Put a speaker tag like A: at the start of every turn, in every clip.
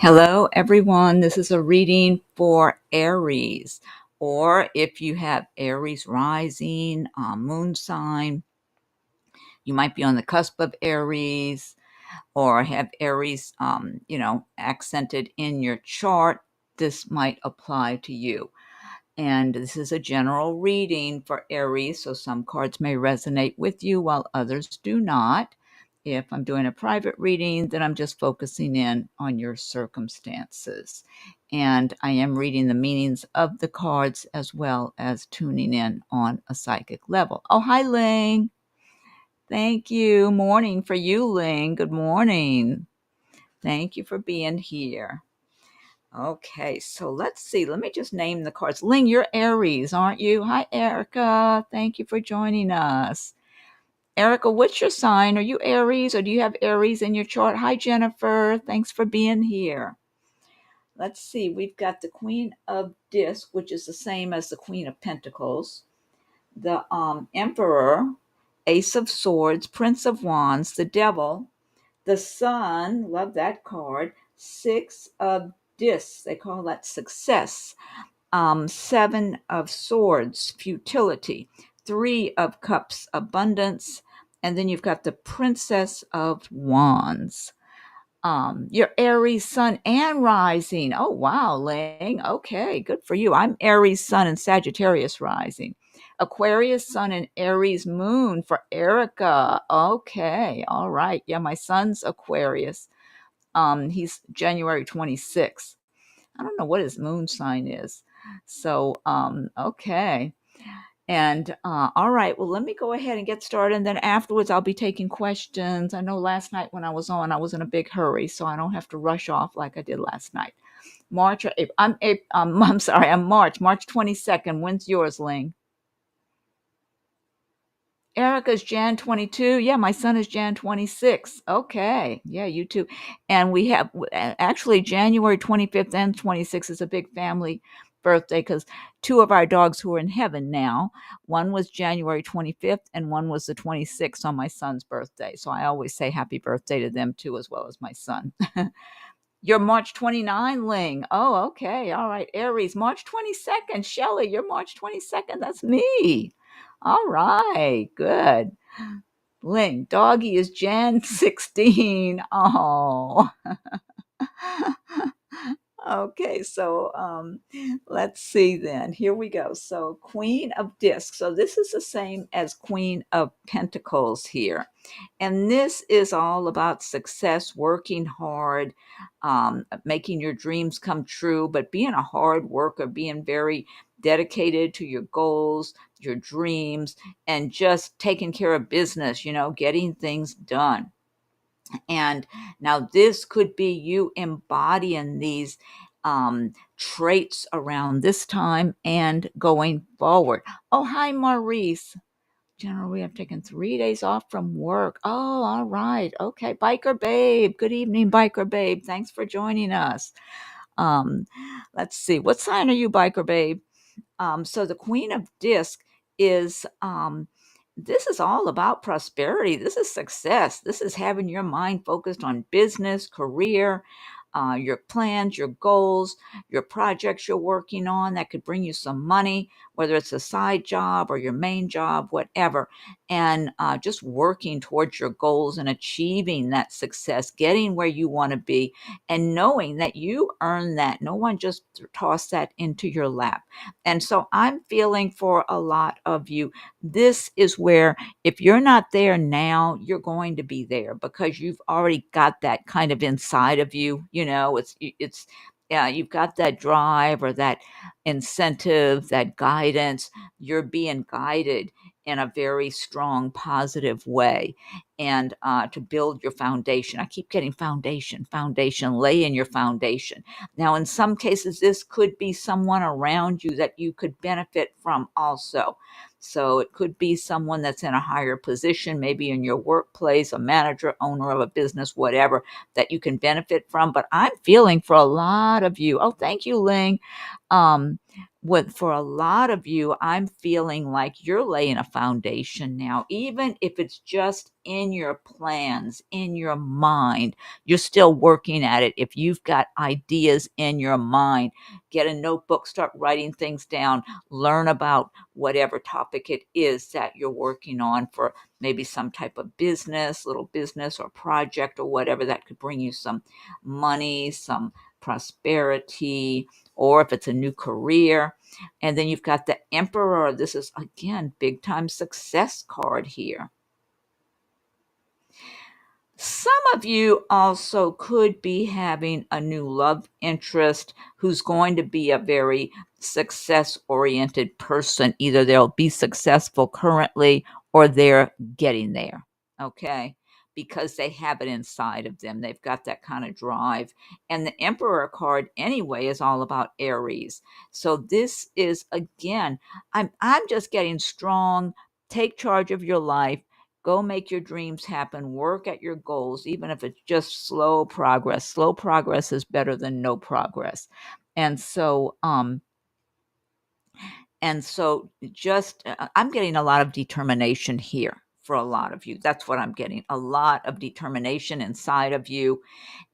A: Hello, everyone. This is a reading for Aries, or if you have Aries rising, moon sign, you might be on the cusp of Aries, or have Aries, accented in your chart. This might apply to you. And this is a general reading for Aries, so some cards may resonate with you while others do not. If I'm doing a private reading, then I'm just focusing in on your circumstances. And I am reading the meanings of the cards as well as tuning in on a psychic level. Oh, hi, Ling. Thank you. Morning for you, Ling. Good morning. Thank you for being here. Okay, so let's see. Let me just name the cards. Ling, you're Aries, aren't you? Hi, Erica. Thank you for joining us. Erica, what's your sign? Are you Aries or do you have Aries in your chart? Hi, Jennifer. Thanks for being here. Let's see. We've got the Queen of Discs, which is the same as the Queen of Pentacles, the Emperor, Ace of Swords, Prince of Wands, the Devil, the Sun, love that card, Six of Discs, they call that success, Seven of Swords, futility, Three of Cups, abundance, and then you've got the Princess of Wands. Your Aries sun and rising. Oh, wow, Ling. Okay, good for you. I'm Aries sun and Sagittarius rising. Aquarius sun and Aries moon for Erica. Okay, all right. Yeah, my son's Aquarius. He's January 26th. I don't know what his moon sign is. So, okay. And all right, well, let me go ahead and get started. And then afterwards, I'll be taking questions. I know last night when I was on, I was in a big hurry, so I don't have to rush off like I did last night. March or April? I'm sorry, I'm March 22nd. When's yours, Ling? Erica's Jan 22. Yeah, my son is Jan 26. Okay. Yeah, you too. And we have actually January 25th and 26th is a big family birthday because two of our dogs who are in heaven now, one was January 25th and one was the 26th on my son's birthday. So I always say happy birthday to them too, as well as my son. You're March 29, Ling. Oh, okay. All right. Aries, March 22nd. Shelley, you're March 22nd. That's me. All right. Good. Ling, doggy is Jan 16. Oh. Okay, so let's see then. Here we go. So Queen of Discs. So this is the same as Queen of Pentacles here. And this is all about success, working hard, making your dreams come true, but being a hard worker, being very dedicated to your goals, your dreams, and just taking care of business, getting things done. And now this could be you embodying these traits around this time and going forward. Oh, hi, Maurice. General, we have taken 3 days off from work. Oh, all right. Okay. Biker Babe. Good evening, Biker Babe. Thanks for joining us. Um, let's see. What sign are you, Biker Babe? So the Queen of Disc is this is all about prosperity. This is success. This is having your mind focused on business, career, your plans, your goals, your projects you're working on that could bring you some money, whether it's a side job or your main job, whatever. And just working towards your goals and achieving that success, getting where you want to be, and knowing that you earn that. No one just tossed that into your lap. And so I'm feeling for a lot of you. This is where, if you're not there now, you're going to be there because you've already got that kind of inside of you. Yeah, you've got that drive or that incentive, that guidance. You're being guided in a very strong, positive way, and to build your foundation. I keep getting foundation, lay in your foundation. Now, in some cases, this could be someone around you that you could benefit from also. So it could be someone that's in a higher position, maybe in your workplace, a manager, owner of a business, whatever, that you can benefit from. But I'm feeling for a lot of you. Oh, thank you, Ling. Um, for a lot of you, I'm feeling like you're laying a foundation now, even if it's just in your plans, in your mind, you're still working at it. If you've got ideas in your mind, get a notebook, start writing things down, learn about whatever topic it is that you're working on for maybe some type of business, little business or project or whatever that could bring you some money, some prosperity, or if it's a new career. And then you've got the Emperor. This is, again, big time success card here. Some of you also could be having a new love interest who's going to be a very success-oriented person. Either they'll be successful currently or they're getting there, okay? Because they have it inside of them. They've got that kind of drive. And the Emperor card, anyway, is all about Aries. So this is, again, I'm just getting strong. Take charge of your life. Go make your dreams happen. Work at your goals, even if it's just slow progress. Slow progress is better than no progress. And so, just I'm getting a lot of determination here for a lot of you. That's what I'm getting. A lot of determination inside of you.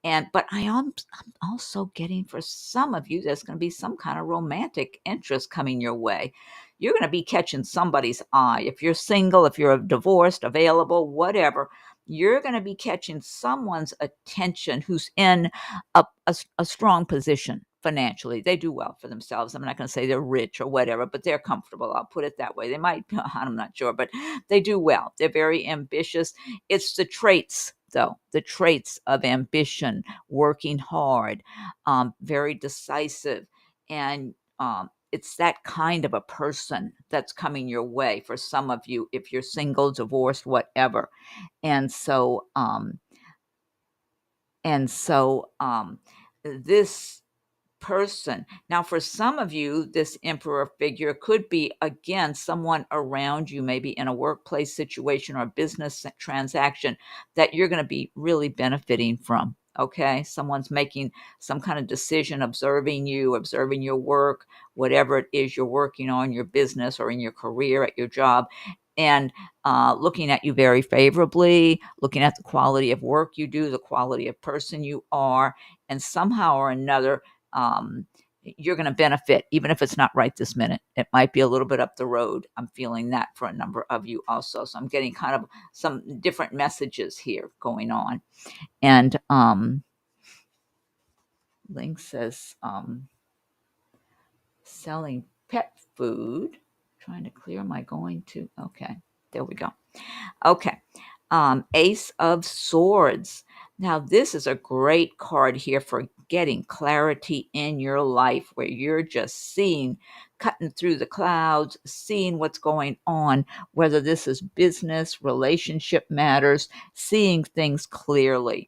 A: But I'm also getting, for some of you, there's going to be some kind of romantic interest coming your way. You're going to be catching somebody's eye. If you're single, if you're divorced, available, whatever, you're going to be catching someone's attention who's in a strong position financially. They do well for themselves. I'm not going to say they're rich or whatever, but they're comfortable. I'll put it that way. They might, I'm not sure, but they do well. They're very ambitious. It's the traits, though, the traits of ambition, working hard, very decisive. And it's that kind of a person that's coming your way for some of you, if you're single, divorced, whatever. And so, this person. Now, for some of you, this Emperor figure could be, again, someone around you, maybe in a workplace situation or a business transaction that you're going to be really benefiting from. Okay. Someone's making some kind of decision, observing you, observing your work, whatever it is you're working on, your business or in your career, at your job, and looking at you very favorably, looking at the quality of work you do, the quality of person you are, and somehow or another, you're going to benefit, even if it's not right this minute. It might be a little bit up the road. I'm feeling that for a number of you also. So I'm getting kind of some different messages here going on. And Link says, selling pet food. Trying to clear my going to. Okay, there we go. Okay. Ace of Swords. Now, this is a great card here for getting clarity in your life, where you're just seeing, cutting through the clouds, seeing what's going on, whether this is business, relationship matters, seeing things clearly,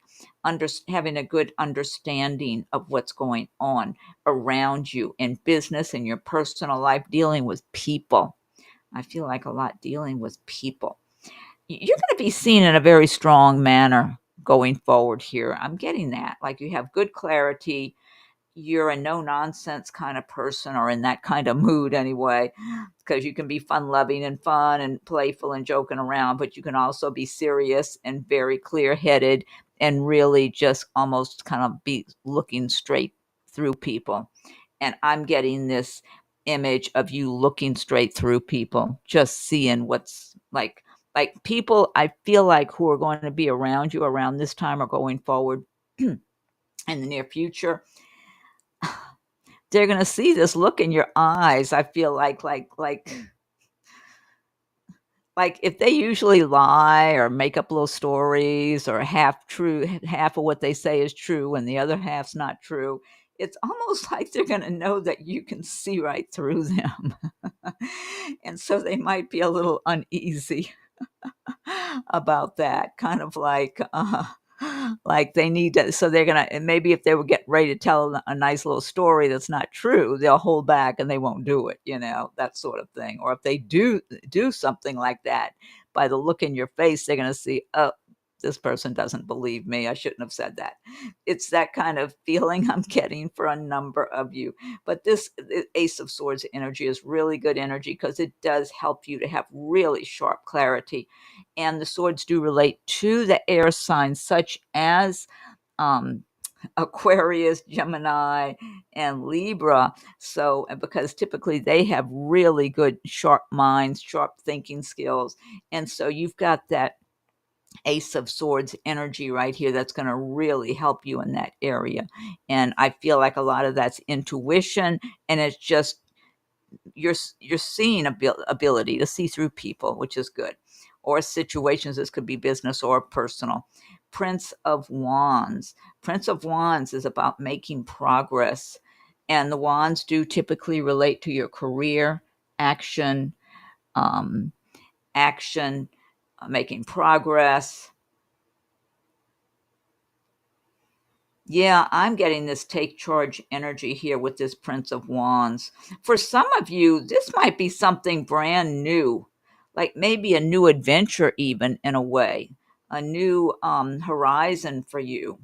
A: having a good understanding of what's going on around you in business, in your personal life, dealing with people. I feel like a lot dealing with people. You're going to be seen in a very strong manner going forward here. I'm getting that. Like, you have good clarity. You're a no nonsense kind of person, or in that kind of mood anyway, because you can be fun loving and fun and playful and joking around, but you can also be serious and very clear headed and really just almost kind of be looking straight through people. And I'm getting this image of you looking straight through people, just seeing what's like people, I feel like, who are going to be around you around this time or going forward in the near future. They're going to see this look in your eyes. I feel like if they usually lie or make up little stories, or half of what they say is true and the other half's not true, it's almost like they're going to know that you can see right through them. And so they might be a little uneasy about that, kind of like they need to, so they're gonna, and maybe if they would get ready to tell a nice little story that's not true, they'll hold back and they won't do it, that sort of thing. Or if they do something like that, by the look in your face, they're gonna see, oh, this person doesn't believe me. I shouldn't have said that. It's that kind of feeling I'm getting for a number of you. But this Ace of Swords energy is really good energy because it does help you to have really sharp clarity. And the swords do relate to the air signs such as um, Aquarius, Gemini, and Libra. So, because typically they have really good, sharp minds, sharp thinking skills. And so you've got that Ace of Swords energy right here that's going to really help you in that area. And I feel like a lot of that's intuition, and it's just you're seeing ability to see through people, which is good, or situations. This could be business or personal. Prince of Wands. Prince of Wands is about making progress, and the wands do typically relate to your career, action, um, action, making progress. Yeah, I'm getting this take charge energy here with this Prince of Wands. For some of you, this might be something brand new, like maybe a new adventure, even in a way, a new horizon for you.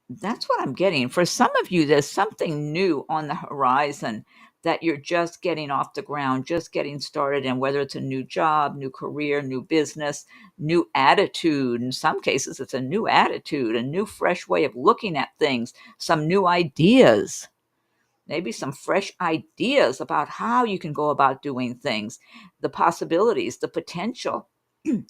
A: That's what I'm getting. For some of you, there's something new on the horizon that you're just getting off the ground, just getting started in, whether it's a new job, new career, new business, new attitude. In some cases, it's a new attitude, a new, fresh way of looking at things, some new ideas, maybe some fresh ideas about how you can go about doing things, the possibilities, the potential.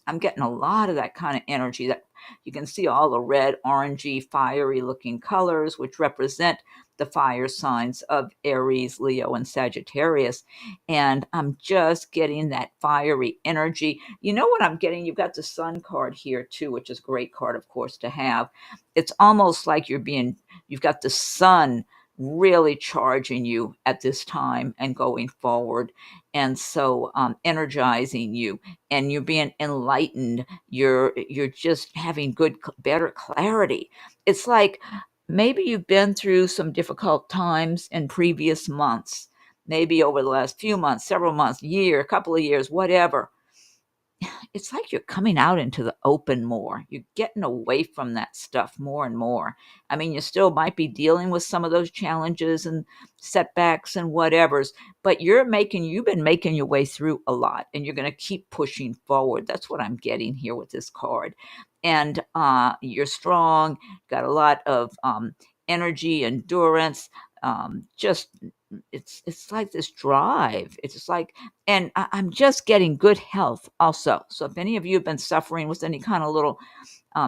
A: I'm getting a lot of that kind of energy. That you can see all the red, orangey, fiery looking colors, which represent the fire signs of Aries, Leo, and Sagittarius. And I'm just getting that fiery energy. You know what I'm getting? You've got the Sun card here too, which is a great card, of course, to have. It's almost like you've got the sun really charging you at this time and going forward. And so energizing you, and you're being enlightened. You're just having better clarity. It's like maybe you've been through some difficult times in previous months, maybe over the last few months, several months, year, a couple of years, whatever. It's like you're coming out into the open more. You're getting away from that stuff more and more. I mean, you still might be dealing with some of those challenges and setbacks and whatevers, but you've been making your way through a lot, and you're going to keep pushing forward. That's what I'm getting here with this card. And you're strong, got a lot of energy, endurance, just it's like this drive. It's just like, and I'm just getting good health also. So if any of you have been suffering with any kind of little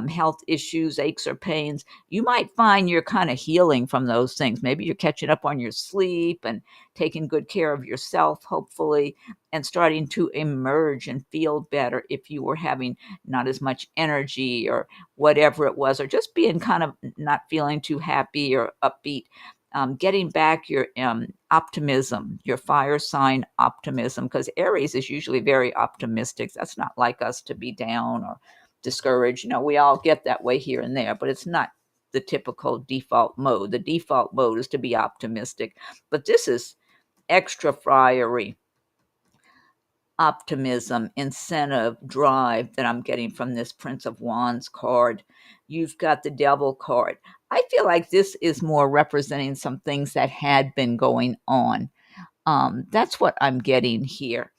A: health issues, aches or pains, you might find you're kind of healing from those things. Maybe you're catching up on your sleep and taking good care of yourself, hopefully, and starting to emerge and feel better if you were having not as much energy or whatever it was, or just being kind of not feeling too happy or upbeat. Getting back your optimism, your fire sign optimism, because Aries is usually very optimistic. That's not like us to be down or discouraged. You know, we all get that way here and there, but it's not the typical default mode. The default mode is to be optimistic, but this is extra fiery optimism, incentive, drive that I'm getting from this Prince of Wands card. You've got the Devil card. I feel like this is more representing some things that had been going on. That's what I'm getting here.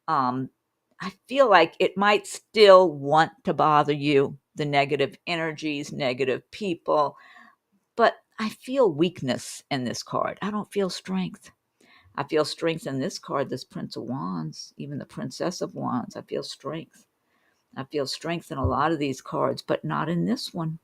A: I feel like it might still want to bother you, the negative energies, negative people, but I feel weakness in this card. I don't feel strength. I feel strength in this card, this Prince of Wands, even the Princess of Wands. I feel strength. I feel strength in a lot of these cards, but not in this one.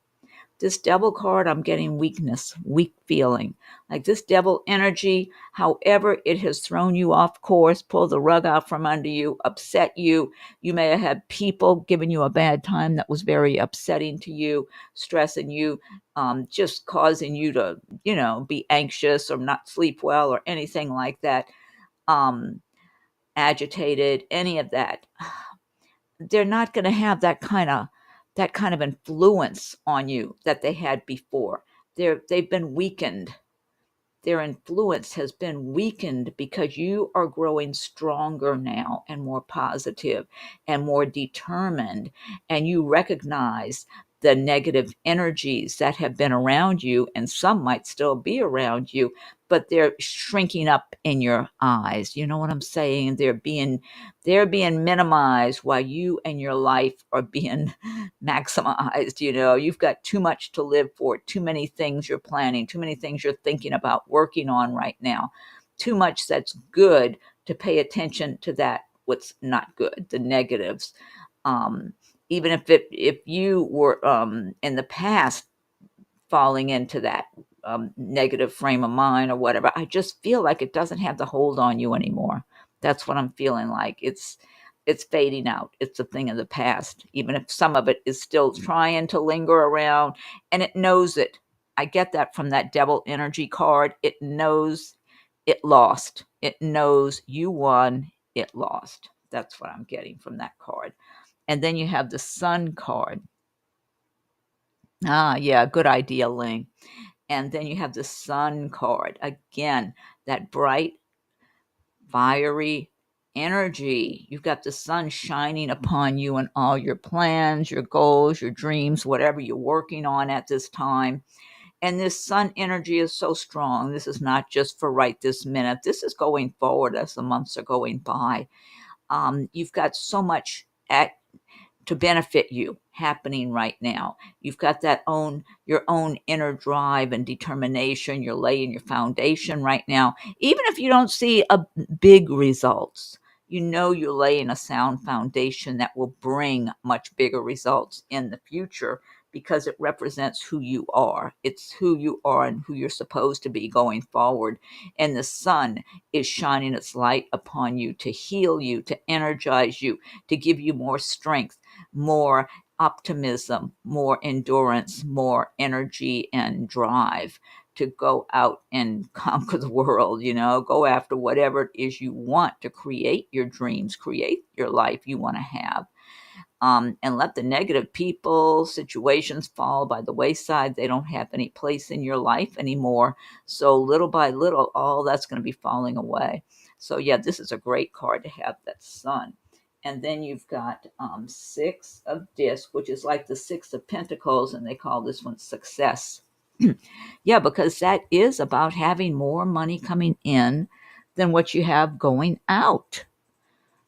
A: This Devil card, I'm getting weakness, weak feeling. Like this Devil energy, however it has thrown you off course, pulled the rug out from under you, upset you. You may have had people giving you a bad time that was very upsetting to you, stressing you, just causing you to, be anxious or not sleep well or anything like that, agitated, any of that. They're not going to have that kind of influence on you that they had before. They've been weakened. their influence has been weakened because you are growing stronger now and more positive and more determined, and you recognize the negative energies that have been around you, and some might still be around you, but they're shrinking up in your eyes. You know what I'm saying? They're being minimized while you and your life are being maximized. You've got too much to live for, too many things you're planning, too many things you're thinking about working on right now, too much that's good to pay attention to that what's not good, the negatives. um, Even if you were in the past falling into that negative frame of mind or whatever, I just feel like it doesn't have the hold on you anymore. That's what I'm feeling like. It's fading out. It's a thing of the past, even if some of it is still trying to linger around, and it knows it. I get that from that devil energy card. It knows it lost. It knows you won, it lost. That's what I'm getting from that card. And then you have the sun card. Ah, yeah, good idea, Ling. And then you have the sun card. Again, that bright, fiery energy. You've got the sun shining upon you and all your plans, your goals, your dreams, whatever you're working on at this time. And this sun energy is so strong. This is not just for right this minute. This is going forward as the months are going by. You've got so much to benefit you happening right now. You've got your own inner drive and determination. You're laying your foundation right now. Even if you don't see a big results, you're laying a sound foundation that will bring much bigger results in the future, because it represents who you are. It's who you are and who you're supposed to be going forward. And the sun is shining its light upon you to heal you, to energize you, to give you more strength, more optimism, more endurance, more energy and drive to go out and conquer the world, go after whatever it is you want, to create your dreams, create your life you want to have. And let the negative people, situations fall by the wayside. They don't have any place in your life anymore. So little by little, all that's going to be falling away. So yeah, this is a great card to have, that sun. And then you've got Six of Discs, which is like the Six of Pentacles, and they call this one success. Yeah, because that is about having more money coming in than what you have going out.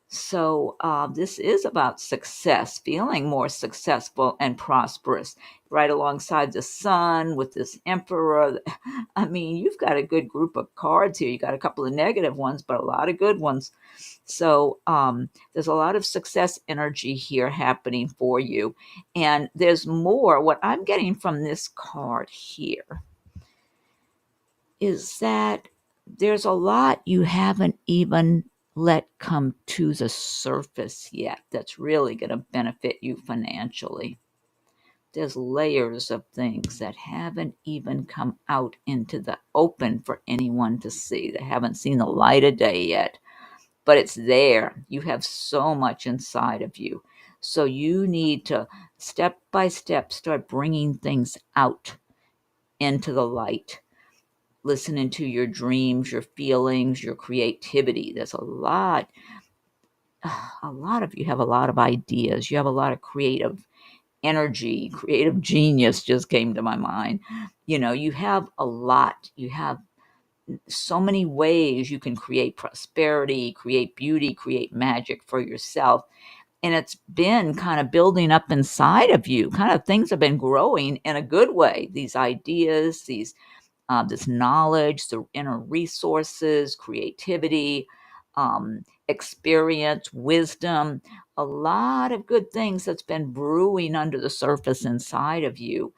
A: So this is about success, feeling more successful and prosperous, right alongside the sun with this emperor. I mean, you've got a good group of cards here. You got a couple of negative ones, but a lot of good ones. So there's a lot of success energy here happening for you. And there's more. What I'm getting from this card here is that there's a lot you haven't even let come to the surface yet that's really going to benefit you financially. There's layers of things that haven't even come out into the open for anyone to see. They haven't seen the light of day yet, but it's there. You have so much inside of you. So you need to, step by step, start bringing things out into the light, listening to your dreams, your feelings, your creativity. There's a lot of you have a lot of ideas. You have a lot of creative energy, creative genius just came to my mind. You have a lot. You have so many ways you can create prosperity, create beauty, create magic for yourself. And it's been kind of building up inside of you. Kind of things have been growing in a good way. These ideas, this knowledge, the inner resources, creativity, experience, wisdom, a lot of good things that's been brewing under the surface inside of you.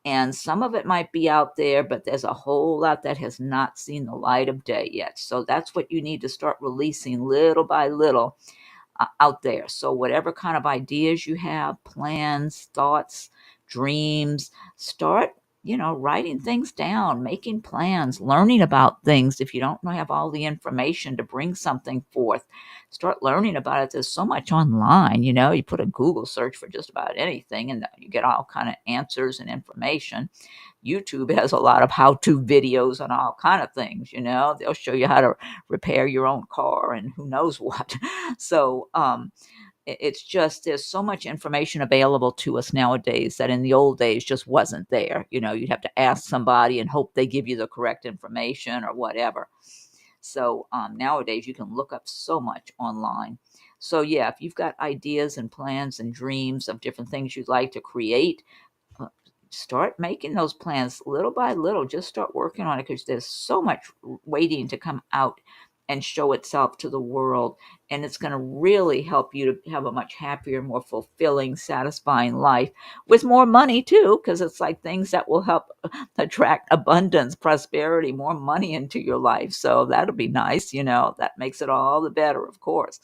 A: And some of it might be out there, but there's a whole lot that has not seen the light of day yet. So that's what you need to start releasing little by little out there. So whatever kind of ideas you have, plans, thoughts, dreams, start writing things down, making plans, learning about things. If you don't have all the information to bring something forth, start learning about it. There's so much online. You put a Google search for just about anything and you get all kind of answers and information. YouTube has a lot of how-to videos on all kind of things. They'll show you how to repair your own car and who knows what. So it's just there's so much information available to us nowadays that in the old days just wasn't there. You'd have to ask somebody and hope they give you the correct information or whatever. So nowadays you can look up so much online. So yeah, if you've got ideas and plans and dreams of different things you'd like to create, uh, start making those plans little by little. Just start working on it, because there's so much waiting to come out and show itself to the world, and it's going to really help you to have a much happier, more fulfilling, satisfying life with more money too, because it's like things that will help attract abundance, prosperity, more money into your life. So that'll be nice. That makes it all the better, of course.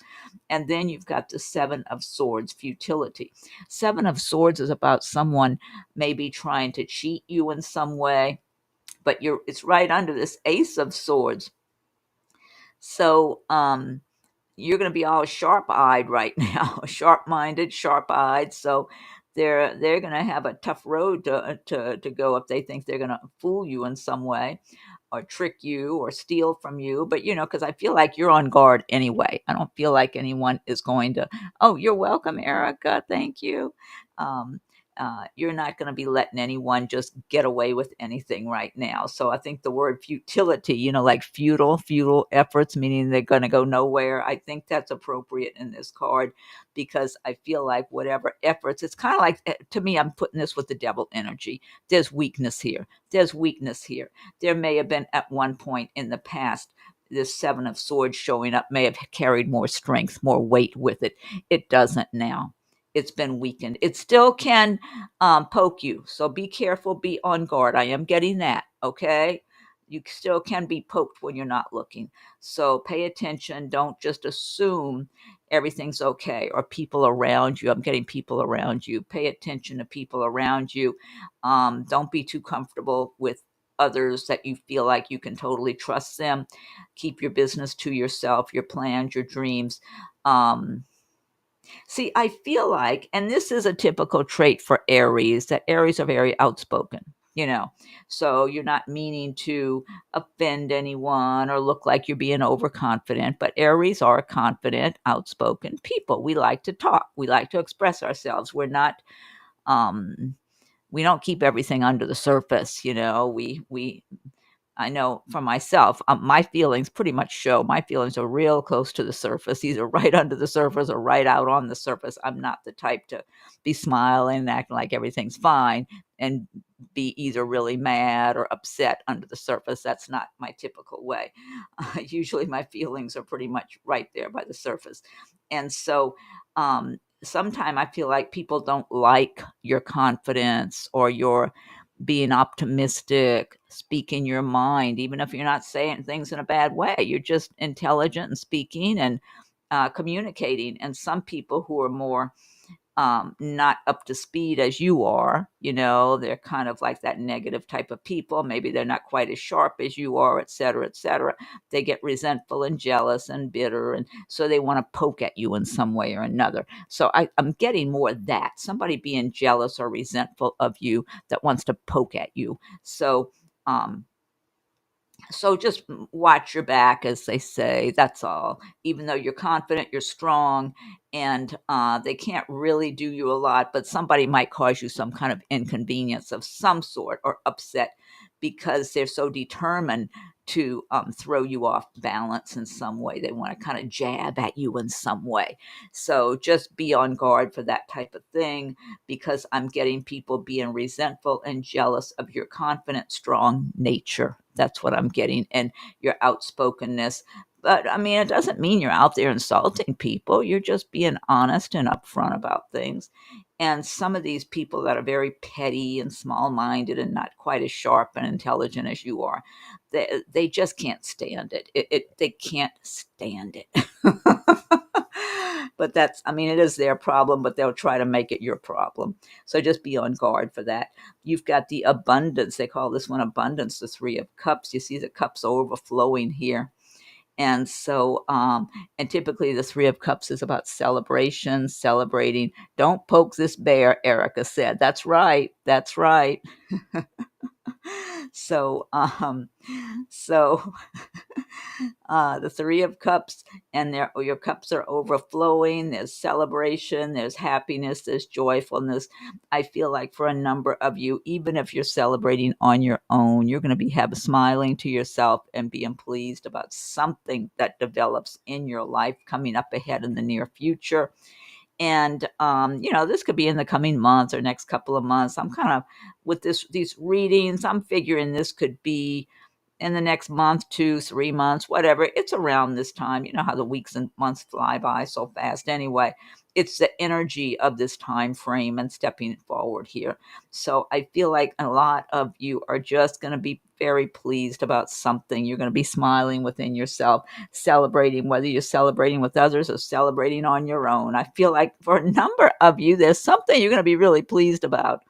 A: And then you've got the Seven of Swords, futility. Seven of Swords is about someone maybe trying to cheat you in some way, but it's right under this Ace of Swords. So you're going to be all sharp-eyed right now, sharp-minded, sharp-eyed. So they're going to have a tough road to go if they think they're going to fool you in some way, or trick you or steal from you. But because I feel like you're on guard anyway. I don't feel like anyone is going to, oh, you're welcome, Erica, thank you. um, you're not going to be letting anyone just get away with anything right now. So I think the word futility, like futile efforts, meaning they're going to go nowhere. I think that's appropriate in this card, because I feel like whatever efforts, it's kind of like, to me, I'm putting this with the devil energy. There's weakness here. There's weakness here. There may have been at one point in the past, this Seven of Swords showing up may have carried more strength, more weight with it. It doesn't now. It's been weakened. It still can poke you. So be careful, be on guard. I am getting that. Okay. You still can be poked when you're not looking. So pay attention. Don't just assume everything's okay, or people around you. I'm getting people around you. Pay attention to people around you. Don't be too comfortable with others that you feel like you can totally trust them. Keep your business to yourself, your plans, your dreams. See, I feel like, and this is a typical trait for Aries, that Aries are very outspoken, so you're not meaning to offend anyone or look like you're being overconfident, but Aries are confident, outspoken people. We like to talk. We like to express ourselves. We're not, we don't keep everything under the surface. I know for myself, my feelings pretty much show. My feelings are real close to the surface, either right under the surface or right out on the surface. I'm not the type to be smiling and acting like everything's fine and be either really mad or upset under the surface. That's not my typical way. Usually my feelings are pretty much right there by the surface. And so sometimes I feel like people don't like your confidence or your being optimistic, speaking your mind, even if you're not saying things in a bad way. You're just intelligent and speaking and communicating. And some people who are more not up to speed as you are, they're kind of like that negative type of people. Maybe they're not quite as sharp as you are, et cetera, et cetera. They get resentful and jealous and bitter. And so they want to poke at you in some way or another. So I'm getting more of that. Somebody being jealous or resentful of you that wants to poke at you. So just watch your back, as they say. That's all. Even though you're confident, you're strong, and they can't really do you a lot, but somebody might cause you some kind of inconvenience of some sort or upset, because they're so determined to throw you off balance in some way. They want to kind of jab at you in some way. So just be on guard for that type of thing, because I'm getting people being resentful and jealous of your confident, strong nature. That's what I'm getting, and your outspokenness. But I mean, it doesn't mean you're out there insulting people. You're just being honest and upfront about things. And some of these people that are very petty and small-minded and not quite as sharp and intelligent as you are, they just can't stand it. They can't stand it. But that's, I mean, it is their problem, but they'll try to make it your problem. So just be on guard for that. You've got the abundance. They call this one abundance, the Three of Cups. You see the cups overflowing here. And so, and typically the Three of Cups is about celebration, celebrating. Don't poke this bear, Erica said. That's right. That's right. So, so the Three of Cups, and your cups are overflowing. There's celebration, there's happiness, there's joyfulness. I feel like for a number of you, even if you're celebrating on your own, you're going to be smiling to yourself and being pleased about something that develops in your life coming up ahead in the near future. And this could be in the coming months or next couple of months. I'm kind of with these readings, I'm figuring this could be in the next month, 2, 3 months, whatever. It's around this time. You know how the weeks and months fly by so fast anyway. It's the energy of this time frame and stepping forward here. So I feel like a lot of you are just going to be very pleased about something. You're going to be smiling within yourself, celebrating, whether you're celebrating with others or celebrating on your own. I feel like for a number of you, there's something you're going to be really pleased about.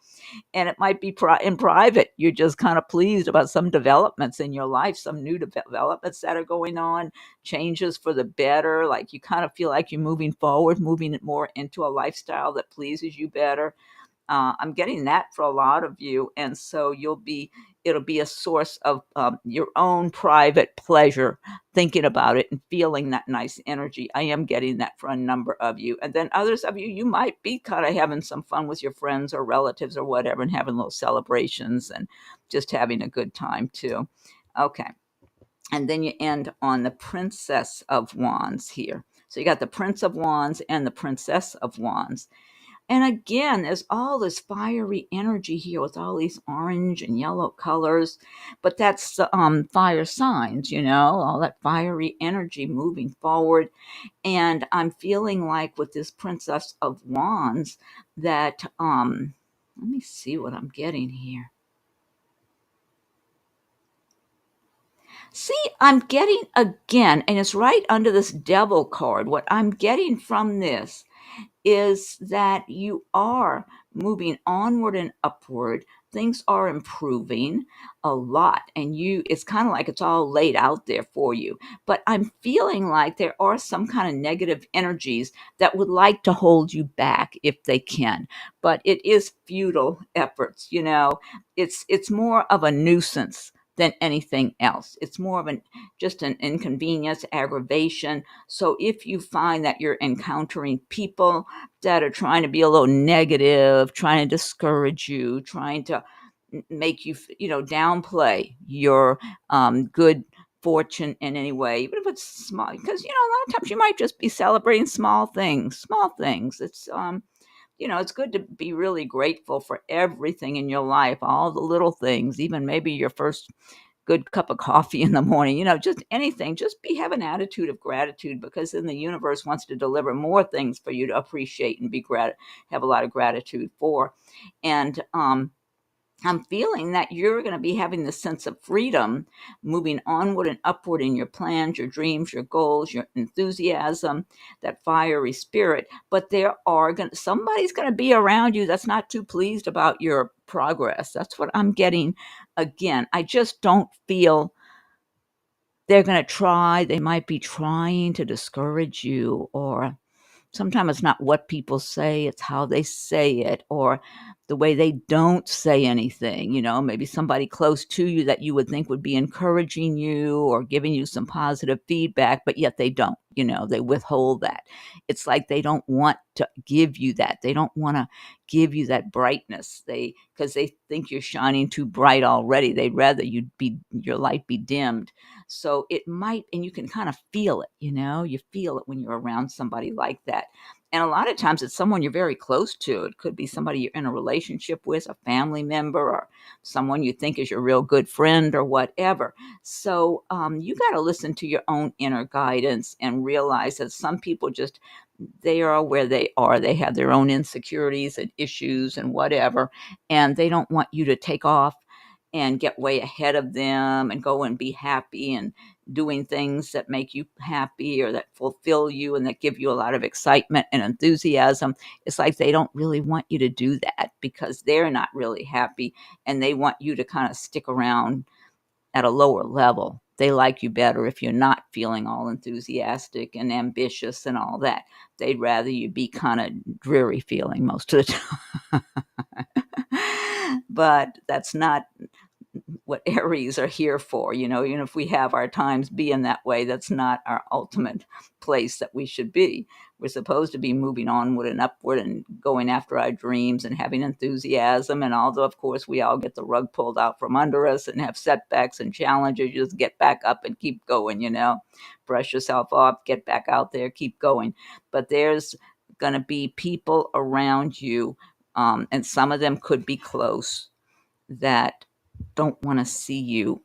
A: And it might be in private. You're just kind of pleased about some developments in your life, some new developments that are going on, changes for the better. Like you kind of feel like you're moving forward, moving it more into a lifestyle that pleases you better. I'm getting that for a lot of you. And so it'll be a source of your own private pleasure, thinking about it and feeling that nice energy. I am getting that for a number of you. And then others of you, you might be kind of having some fun with your friends or relatives or whatever and having little celebrations and just having a good time too. Okay. And then you end on the Princess of Wands here. So you got the Prince of Wands and the Princess of Wands. And again, there's all this fiery energy here with all these orange and yellow colors, but that's fire signs, all that fiery energy moving forward. And I'm feeling like with this Princess of Wands that, let me see what I'm getting here. See, I'm getting again, and it's right under this Devil card. What I'm getting from this is that you are moving onward and upward. Things are improving a lot, and it's kind of like it's all laid out there for you. But I'm feeling like there are some kind of negative energies that would like to hold you back if they can. But it is futile efforts, It's more of a nuisance than anything else. It's more of just an inconvenience, aggravation. So if you find that you're encountering people that are trying to be a little negative, trying to discourage you, trying to make you, downplay your good fortune in any way, even if it's small, because, a lot of times you might just be celebrating small things. It's, it's good to be really grateful for everything in your life, all the little things, even maybe your first good cup of coffee in the morning, just anything. Just have an attitude of gratitude, because then the universe wants to deliver more things for you to appreciate and have a lot of gratitude for. And I'm feeling that you're going to be having this sense of freedom, moving onward and upward in your plans, your dreams, your goals, your enthusiasm, that fiery spirit. But somebody's going to be around you that's not too pleased about your progress. That's what I'm getting. Again, I just don't feel they're going to try. They might be trying to discourage you, or sometimes it's not what people say, it's how they say it, or the way they don't say anything. Maybe somebody close to you that you would think would be encouraging you or giving you some positive feedback, but yet they don't. They withhold that. It's like they don't want to give you that. They don't want to give you that brightness. Because they think you're shining too bright already. They'd rather your light be dimmed. So it might, and you can kind of feel it. You feel it when you're around somebody like that. And a lot of times it's someone you're very close to. It could be somebody you're in a relationship with, a family member, or someone you think is your real good friend or whatever. So you got to listen to your own inner guidance and realize that some people they are where they are. They have their own insecurities and issues and whatever, and they don't want you to take off and get way ahead of them and go and be happy and doing things that make you happy or that fulfill you and that give you a lot of excitement and enthusiasm. It's like they don't really want you to do that because they're not really happy and they want you to kind of stick around at a lower level. They like you better if you're not feeling all enthusiastic and ambitious and all that. They'd rather you be kind of dreary feeling most of the time. But that's not what Aries are here for. Even if we have our times being that way, that's not our ultimate place that we should be. We're supposed to be moving onward and upward and going after our dreams and having enthusiasm. And although, of course, we all get the rug pulled out from under us and have setbacks and challenges, you just get back up and keep going, brush yourself off, get back out there, keep going. But there's going to be people around you, and some of them could be close, that don't want to see you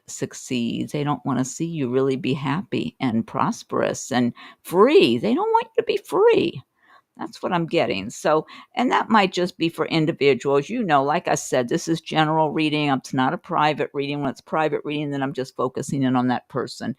A: succeed. They don't want to see you really be happy and prosperous and free. They don't want you to be free. That's what I'm getting. So, and that might just be for individuals. Like I said, this is general reading. It's not a private reading. When it's private reading, then I'm just focusing in on that person.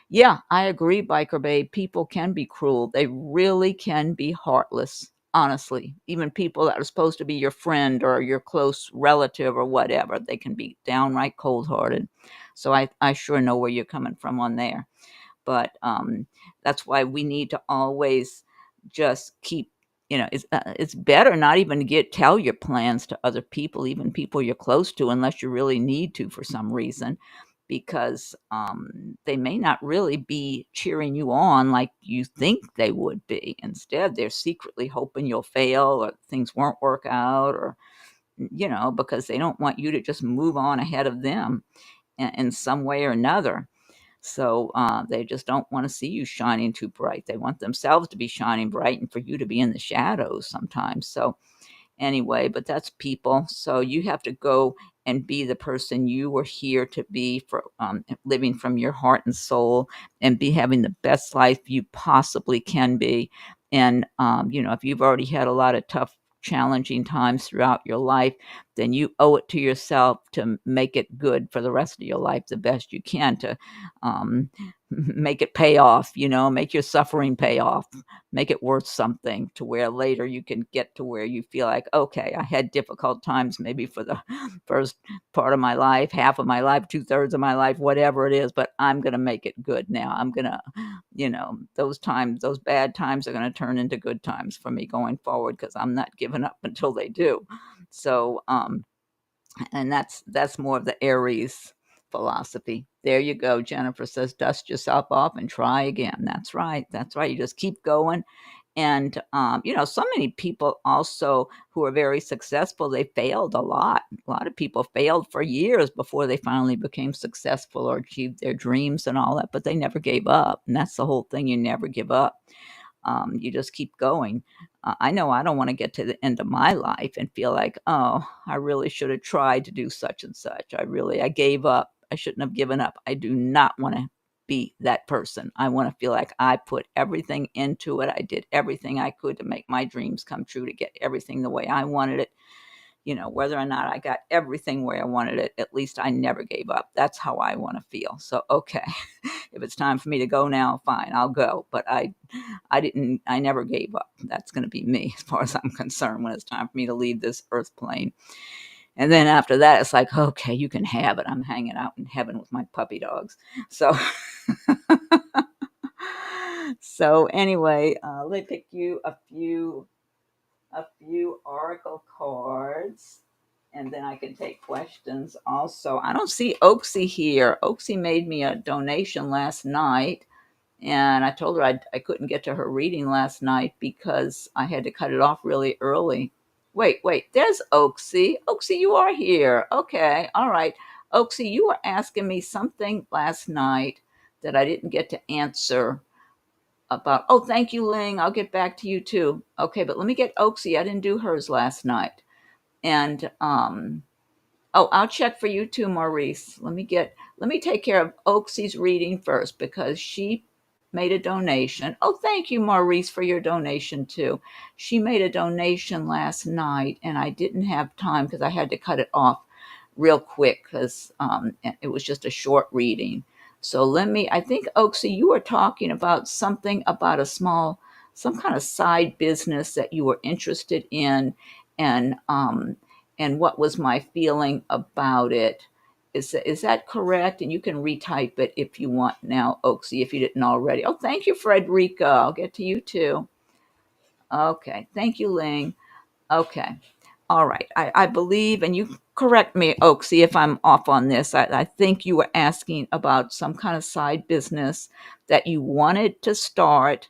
A: Yeah, I agree, Biker Babe. People can be cruel. They really can be heartless, honestly. Even people that are supposed to be your friend or your close relative or whatever, they can be downright cold-hearted. So I sure know where you're coming from on there. But that's why we need to always just keep, it's better not even to tell your plans to other people, even people you're close to, unless you really need to for some reason, because they may not really be cheering you on like you think they would be. Instead, they're secretly hoping you'll fail or things won't work out, or because they don't want you to just move on ahead of them in some way or another. So they just don't want to see you shining too bright. They want themselves to be shining bright and for you to be in the shadows sometimes. So anyway, but that's people. So you have to go and be the person you were here to be, for living from your heart and soul, and be having the best life you possibly can be. And if you've already had a lot of tough, challenging times throughout your life, then you owe it to yourself to make it good for the rest of your life the best you can, to make it pay off, make your suffering pay off, make it worth something, to where later you can get to where you feel like, okay, I had difficult times maybe for the first part of my life, half of my life, 2/3 of my life, whatever it is, but I'm going to make it good now. I'm going to, those bad times are going to turn into good times for me going forward, because I'm not giving up until they do. So, and that's more of the Aries philosophy. There you go. Jennifer says, dust yourself off and try again. That's right. That's right. You just keep going. And, so many people also who are very successful, they failed a lot. A lot of people failed for years before they finally became successful or achieved their dreams and all that, but they never gave up. And that's the whole thing. You never give up. You just keep going. I know I don't want to get to the end of my life and feel like, oh, I really should have tried to do such and such. I gave up. I shouldn't have given up. I do not want to be that person. I want to feel like I put everything into it. I did everything I could to make my dreams come true, to get everything the way I wanted it. Whether or not I got everything where I wanted it, at least I never gave up. That's how I want to feel. So, okay, if it's time for me to go now, fine, I'll go. But I never gave up. That's going to be me as far as I'm concerned when it's time for me to leave this earth plane. And then after that, it's like, okay, you can have it. I'm hanging out in heaven with my puppy dogs. So, so anyway, let me pick you a few oracle cards, and then I can take questions also. I don't see Oaksy here. Oaksy made me a donation last night, and I told her I couldn't get to her reading last night because I had to cut it off really early. Wait, there's Oaksy. Oaksy, you are here. Okay, all right. Oaksy, you were asking me something last night that I didn't get to answer about. Oh, thank you, Ling. I'll get back to you too. Okay, but let me get Oaksy. I didn't do hers last night. And oh, I'll check for you too, Maurice. Let me take care of Oaksy's reading first, because she made a donation. Oh, thank you, Maurice, for your donation too. She made a donation last night, and I didn't have time because I had to cut it off real quick because it was just a short reading. So I think, Oaksy, you were talking about something about some kind of side business that you were interested in, and what was my feeling about it. Is that correct? And you can retype it if you want now, Oaksy, if you didn't already. Oh, thank you, Frederica. I'll get to you too. Okay. Thank you, Ling. Okay. All right. I believe, and you correct me, Oaksy, if I'm off on this. I think you were asking about some kind of side business that you wanted to start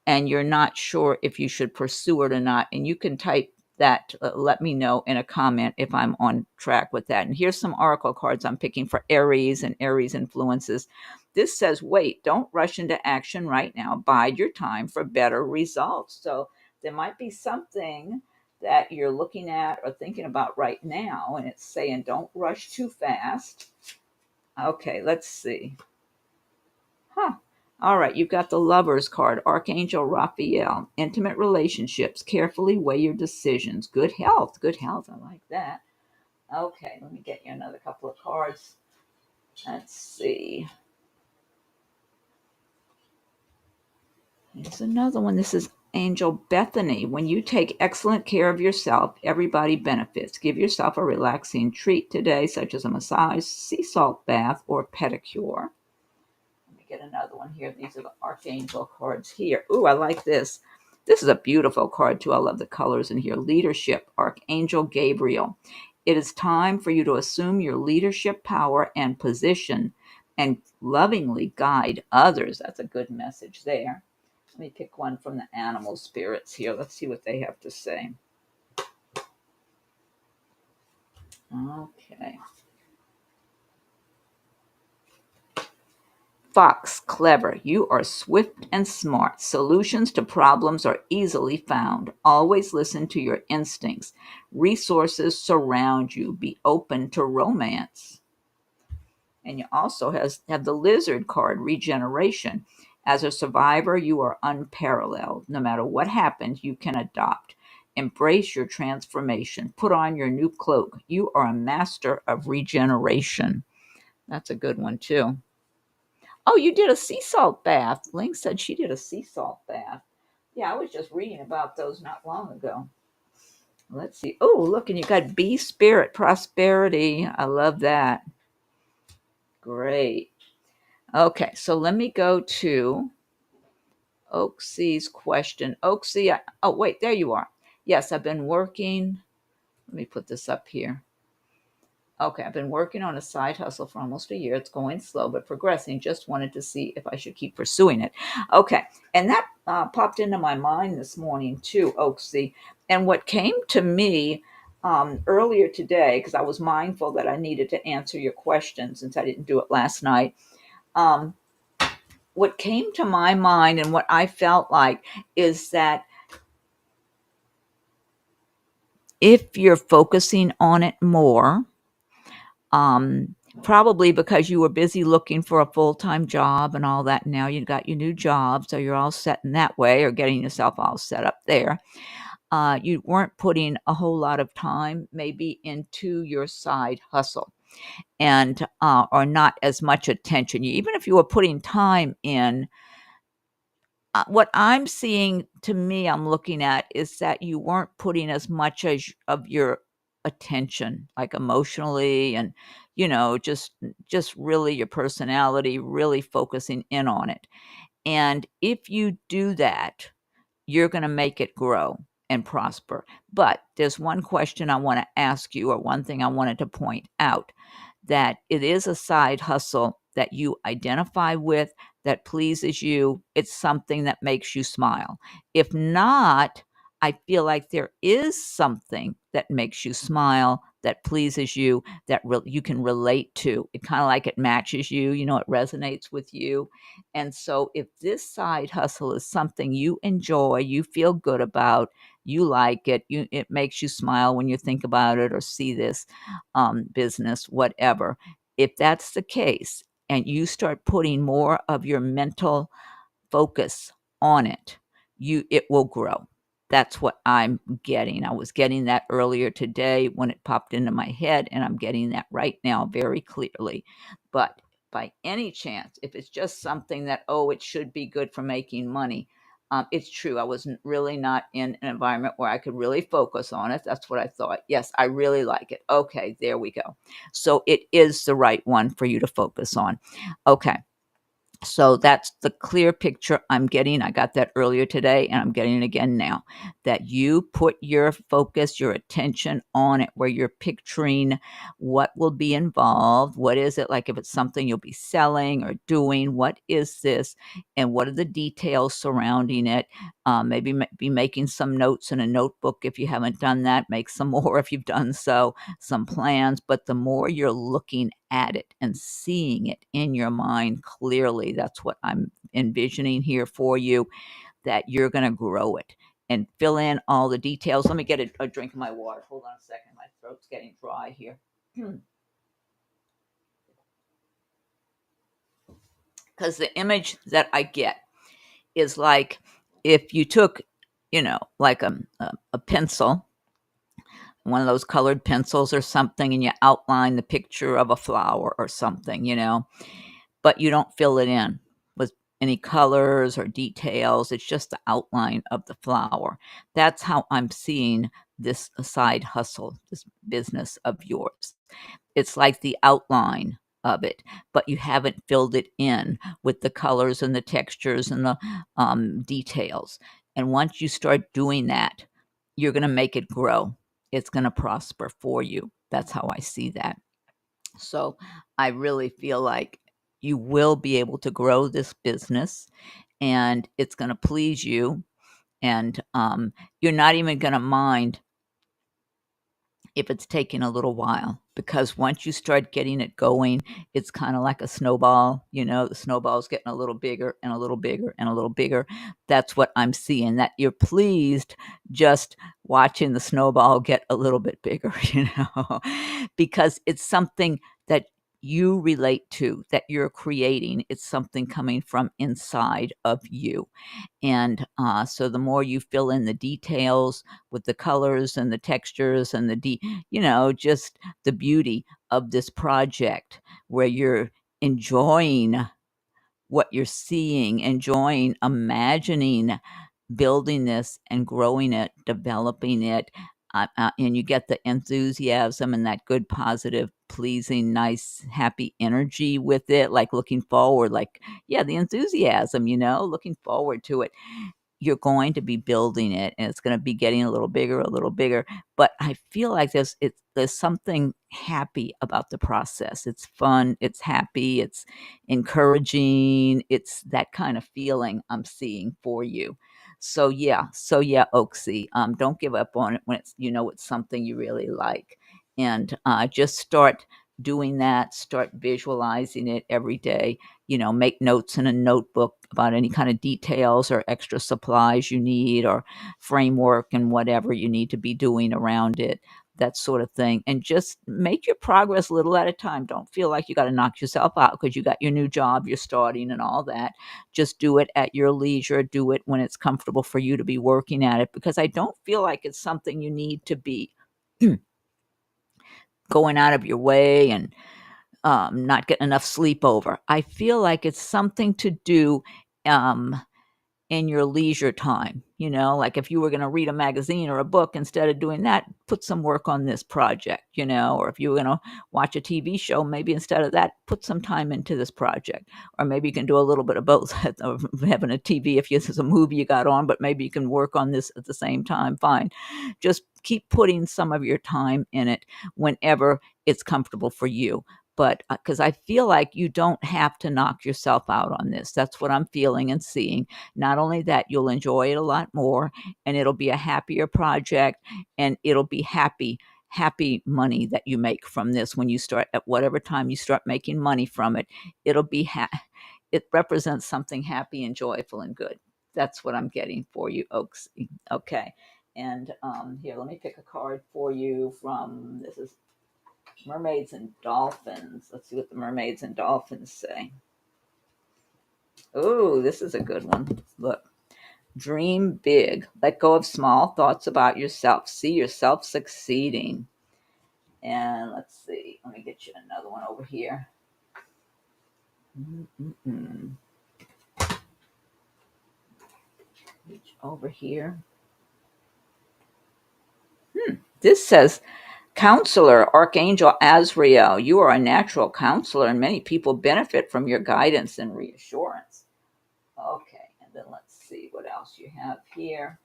A: and you're not sure if you should pursue it or not. And you can type that, let me know in a comment if I'm on track with that. And here's some oracle cards I'm picking for Aries and Aries influences. This says, wait, don't rush into action right now. Bide your time for better results. So there might be something that you're looking at or thinking about right now, and it's saying don't rush too fast. Okay, let's see. All right, you've got the Lovers card, Archangel Raphael. Intimate relationships. Carefully weigh your decisions. Good health. Good health. I like that. Okay, let me get you another couple of cards. Let's see. Here's another one. This is Angel Bethany. When you take excellent care of yourself, everybody benefits. Give yourself a relaxing treat today, such as a massage, sea salt bath, or pedicure. Let me get another one here. These are the Archangel cards here. Ooh, I like this. This is a beautiful card, too. I love the colors in here. Leadership, Archangel Gabriel. It is time for you to assume your leadership power and position and lovingly guide others. That's a good message there. Let me pick one from the animal spirits here. Let's see what they have to say. Okay. Fox, clever. You are swift and smart. Solutions to problems are easily found. Always listen to your instincts. Resources surround you. Be open to romance. And you also have the Lizard card, regeneration. As a survivor, you are unparalleled. No matter what happens, you can adopt. Embrace your transformation. Put on your new cloak. You are a master of regeneration. That's a good one, too. Oh, you did a sea salt bath. Ling said she did a sea salt bath. Yeah, I was just reading about those not long ago. Let's see. Oh, look, and you got bee spirit, prosperity. I love that. Great. Okay, so let me go to Oaksy's question. Oaksy, oh, wait, there you are. Yes, I've been working. Let me put this up here. Okay, I've been working on a side hustle for almost a year. It's going slow, but progressing. Just wanted to see if I should keep pursuing it. Okay, and that popped into my mind this morning too, Oaksy. And what came to me earlier today, because I was mindful that I needed to answer your question since I didn't do it last night. What came to my mind and what I felt like is that if you're focusing on it more, probably because you were busy looking for a full-time job and all that. Now you got your new job, so you're all set in that way, or getting yourself all set up there. You weren't putting a whole lot of time maybe into your side hustle, and or not as much attention. Even if you were putting time in, what I'm seeing, to me, I'm looking at is that you weren't putting as much as of your attention, like emotionally, and just really your personality, really focusing in on it. And if you do that, you're going to make it grow and prosper. But there's one question I want to ask you, or one thing I wanted to point out, that it is a side hustle that you identify with, that pleases you. It's something that makes you smile. If not, I feel like there is something that makes you smile, that pleases you, that you can relate to. It kind of like it matches you, it resonates with you. And so if this side hustle is something you enjoy, you feel good about, you like it, it makes you smile when you think about it or see this business, whatever. If that's the case, and you start putting more of your mental focus on it, it will grow. That's what I'm getting. I was getting that earlier today when it popped into my head, and I'm getting that right now very clearly. But by any chance, if it's just something that, oh, it should be good for making money, it's true. I was really not in an environment where I could really focus on it. That's what I thought. Yes, I really like it. Okay, there we go. So it is the right one for you to focus on. Okay. So that's the clear picture I'm getting. I got that earlier today, and I'm getting it again now. That you put your focus, your attention on it, where you're picturing what will be involved. What is it? Like if it's something you'll be selling or doing, what is this? And what are the details surrounding it? Maybe be making some notes in a notebook if you haven't done that. Make some more if you've done so, some plans. But the more you're looking at it and seeing it in your mind clearly, that's what I'm envisioning here for you, that you're going to grow it and fill in all the details. Let me get a drink of my water. Hold on a second. My throat's getting dry here. Because the image that I get is like if you took, like a pencil, one of those colored pencils or something, and you outline the picture of a flower or something, but you don't fill it in with any colors or details. It's just the outline of the flower. That's how I'm seeing this side hustle, this business of yours. It's like the outline of it, but you haven't filled it in with the colors and the textures and the details. And once you start doing that, you're going to make it grow. It's going to prosper for you. That's how I see that. So I really feel like you will be able to grow this business, and it's going to please you. And you're not even going to mind if it's taking a little while, because once you start getting it going, it's kind of like a snowball. The snowball's getting a little bigger and a little bigger and a little bigger. That's what I'm seeing, that you're pleased just watching the snowball get a little bit bigger, because it's something that you relate to, that you're creating. It's something coming from inside of you. And so the more you fill in the details with the colors and the textures and just the beauty of this project, where you're enjoying what you're seeing, enjoying, imagining building this and growing it, developing it, and you get the enthusiasm and that good, positive, pleasing, nice, happy energy with it, like looking forward, like, yeah, the enthusiasm, looking forward to it. You're going to be building it, and it's going to be getting a little bigger. But I feel like there's something happy about the process. It's fun, it's happy, it's encouraging. It's that kind of feeling I'm seeing for you. So yeah, Oaksy, don't give up on it when it's something you really like, and just start doing that. Start visualizing it every day. Make notes in a notebook about any kind of details or extra supplies you need, or framework and whatever you need to be doing around it, that sort of thing. And just make your progress little at a time. Don't feel like you got to knock yourself out because you got your new job, you're starting and all that. Just do it at your leisure. Do it when it's comfortable for you to be working at it, because I don't feel like it's something you need to be going out of your way and not getting enough sleep over. I feel like it's something to do in your leisure time. Like if you were going to read a magazine or a book, instead of doing that, put some work on this project, or if you were going to watch a TV show, maybe instead of that, put some time into this project. Or maybe you can do a little bit of both, of having a TV if there's a movie you got on, but maybe you can work on this at the same time. Fine. Just keep putting some of your time in it whenever it's comfortable for you. But because I feel like you don't have to knock yourself out on this. That's what I'm feeling and seeing. Not only that, you'll enjoy it a lot more, and it'll be a happier project, and it'll be happy money that you make from this. When you start, at whatever time you start making money from it, it'll be it represents something happy and joyful and good. That's what I'm getting for you, Oaksy. Okay. And here, let me pick a card for you from, this is Mermaids and Dolphins. Let's see what the Mermaids and Dolphins say. Oh, this is a good one. Look. Dream big. Let go of small thoughts about yourself. See yourself succeeding. And let's see. Let me get you another one over here. Reach over here. This says, Counselor, Archangel Azrael, you are a natural counselor, and many people benefit from your guidance and reassurance. Okay, and then let's see what else you have here.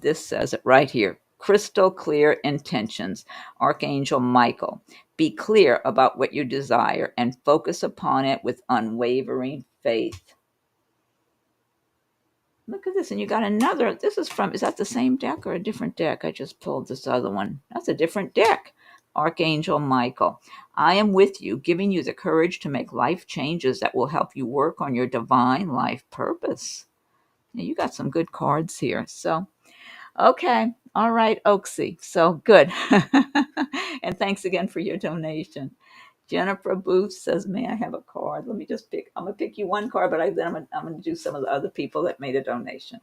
A: This says it right here. Crystal clear intentions. Archangel Michael. Be clear about what you desire and focus upon it with unwavering faith. Look at this. And you got another. This is from, is that the same deck or a different deck? I just pulled this other one. That's a different deck. Archangel Michael. I am with you, giving you the courage to make life changes that will help you work on your divine life purpose. Now, you got some good cards here. So, okay. All right, Oaksy. So good. And thanks again for your donation. Jennifer Booth says, may I have a card? Let me just pick. I'm going to pick you one card, but then I'm going to do some of the other people that made a donation.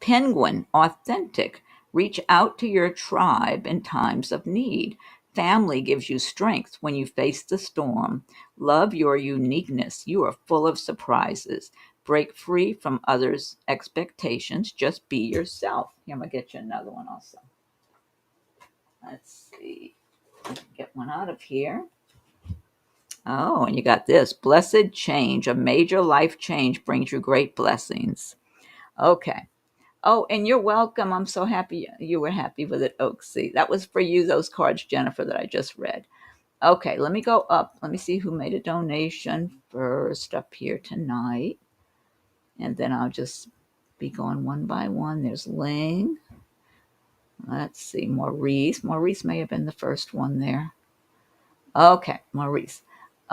A: Penguin, authentic. Reach out to your tribe in times of need. Family gives you strength when you face the storm. Love your uniqueness. You are full of surprises. Break free from others' expectations. Just be yourself. Here, I'm going to get you another one also. Let's see. Get one out of here. Oh, and you got this. Blessed change. A major life change brings you great blessings. Okay. Oh, and you're welcome. I'm so happy you were happy with it, Oaksy. That was for you, those cards, Jennifer, that I just read. Okay, let me go up. Let me see who made a donation first up here tonight. And then I'll just be going one by one. There's Ling. Let's see, Maurice. Maurice may have been the first one there. Okay, Maurice.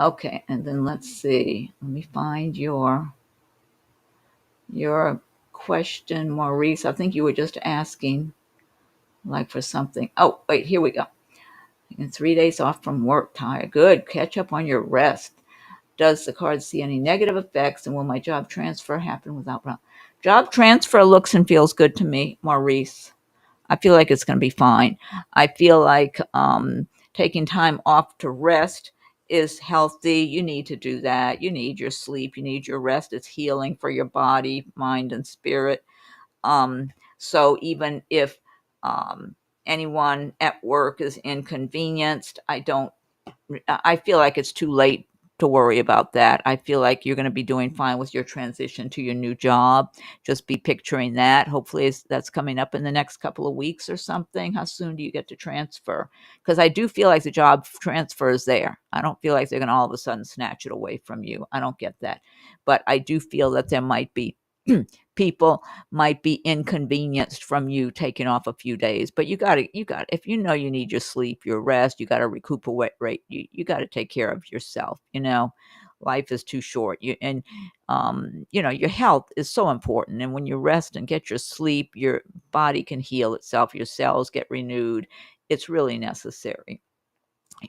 A: Okay, and then let's see. Let me find your question, Maurice. I think you were just asking like for something. Oh, wait, here we go. And 3 days off from work, tired. Good. Catch up on your rest. Does the card see any negative effects, and will my job transfer happen without problem? Job transfer looks and feels good to me, Maurice. I feel like it's going to be fine. I feel like taking time off to rest is healthy. You need to do that. You need your sleep. You need your rest. It's healing for your body, mind, and spirit. So even if anyone at work is inconvenienced, I feel like it's too late to worry about that. I feel like you're going to be doing fine with your transition to your new job. Just be picturing that. Hopefully that's coming up in the next couple of weeks or something. How soon do you get to transfer? Because I do feel like the job transfer is there. I don't feel like they're going to all of a sudden snatch it away from you. I don't get that. But I do feel that there might be people might be inconvenienced from you taking off a few days, but you got to if you know you need your sleep, your rest, you got to recuperate, right? You got to take care of yourself. Life is too short. Your health is so important, and when you rest and get your sleep, your body can heal itself, your cells get renewed. It's really necessary.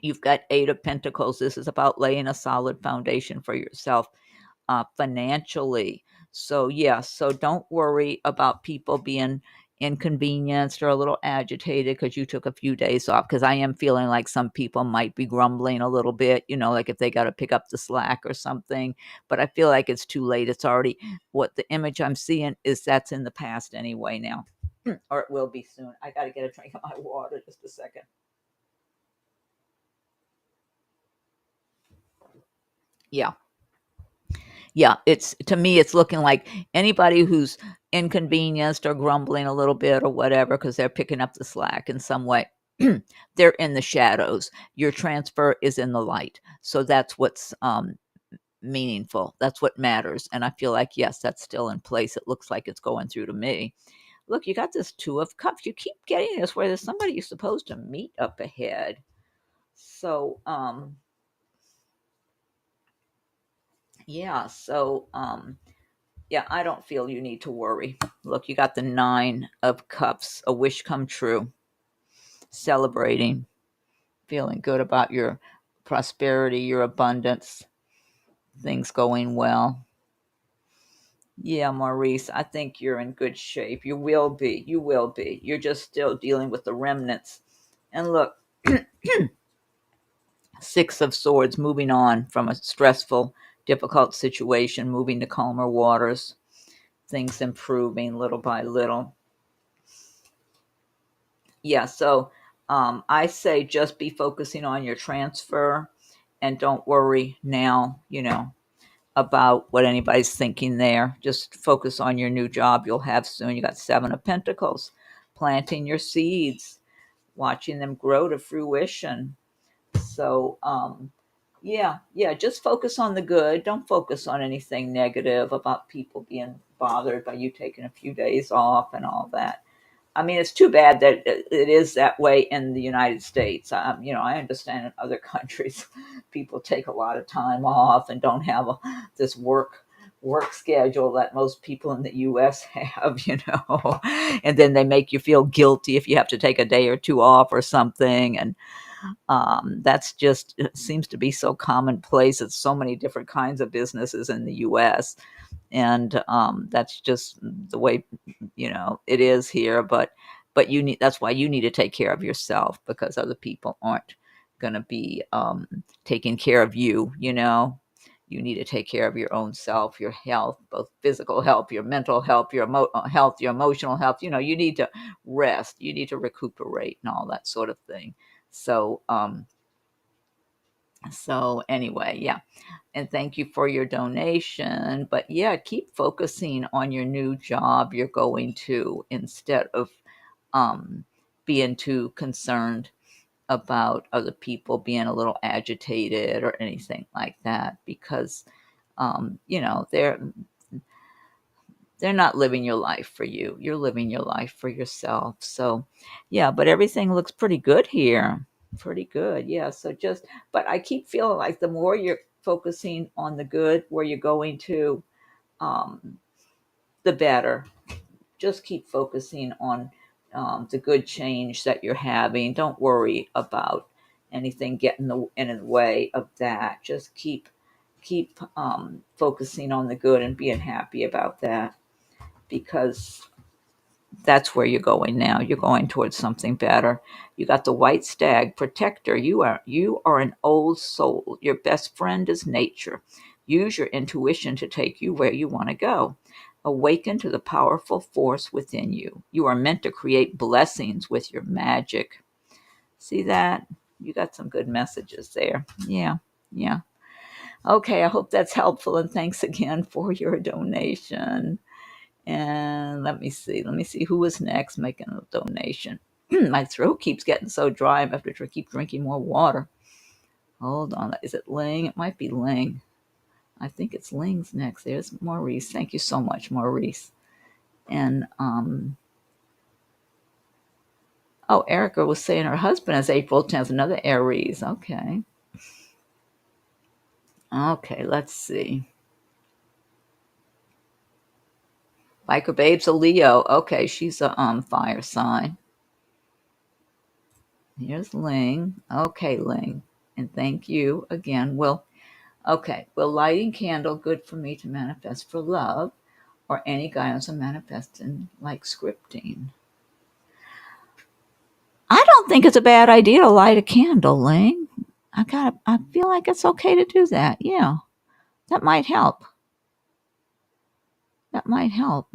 A: You've got 8 of Pentacles. This is about laying a solid foundation for yourself financially. So so don't worry about people being inconvenienced or a little agitated because you took a few days off, because I am feeling like some people might be grumbling a little bit, like if they got to pick up the slack or something. But I feel like it's too late. It's already, what the image I'm seeing is that's in the past anyway now. Or it will be soon. I got to get a drink of my water. Just a second. Yeah, it's, to me, it's looking like anybody who's inconvenienced or grumbling a little bit or whatever because they're picking up the slack in some way, they're in the shadows. Your transfer is in the light. So that's what's meaningful. That's what matters. And I feel like, yes, that's still in place. It looks like it's going through to me. Look, you got this 2 of Cups. You keep getting this where there's somebody you're supposed to meet up ahead. So, yeah. So, I don't feel you need to worry. Look, you got the 9 of Cups, a wish come true, celebrating, feeling good about your prosperity, your abundance, things going well. Yeah, Maurice, I think you're in good shape. You will be. You will be. You're just still dealing with the remnants. And look, Six of Swords, moving on from a stressful, difficult situation, moving to calmer waters, things improving little by little. Yeah, so I say just be focusing on your transfer and don't worry now, about what anybody's thinking there. Just focus on your new job you'll have soon. You got Seven of Pentacles, planting your seeds, watching them grow to fruition. So, yeah, just focus on the good. Don't focus on anything negative about people being bothered by you taking a few days off and all that. I mean, it's too bad that it is that way in the United States. I understand in other countries, people take a lot of time off and don't have this work schedule that most people in the U.S. have, and then they make you feel guilty if you have to take a day or two off or something. And that's just, it seems to be so commonplace. It's so many different kinds of businesses in the U.S. And that's just the way it is here. But that's why you need to take care of yourself, because other people aren't going to be taking care of you. You need to take care of your own self, your health, both physical health, your mental health, your health, your emotional health. You need to rest, you need to recuperate and all that sort of thing. So anyway, yeah. And thank you for your donation. But yeah, keep focusing on your new job you're going to, instead of being too concerned about other people being a little agitated or anything like that, because they're not living your life for you. You're living your life for yourself. So yeah, but everything looks pretty good here. Pretty good. Yeah. But I keep feeling like the more you're focusing on the good, where you're going to, um, the better. Just keep focusing on the good change that you're having. Don't worry about anything getting in the way of that. Just keep focusing on the good and being happy about that, because that's where you're going now. You're going towards something better. You got the white stag, protector. You are an old soul. Your best friend is nature. Use your intuition to take you where you want to go. Awaken to the powerful force within you. You are meant to create blessings with your magic. See that? You got some good messages there. Yeah. Yeah. Okay, I hope that's helpful, and thanks again for your donation. And let me see. Let me see who was next making a donation. My throat keeps getting so dry. I have to keep drinking more water. Hold on. Is it Ling? It might be Ling. I think it's Ling's next. There's Maurice. Thank you so much, Maurice. And Erica was saying her husband is April 10th, another Aries. Okay. Okay, let's see. Biker Babe's a Leo. Okay, she's a fire sign. Here's Ling. Okay, Ling. And thank you again. Will lighting candle good for me to manifest for love, or any guidance on manifesting like scripting? I don't think it's a bad idea to light a candle, Ling. I feel like it's okay to do that. Yeah. That might help. That might help.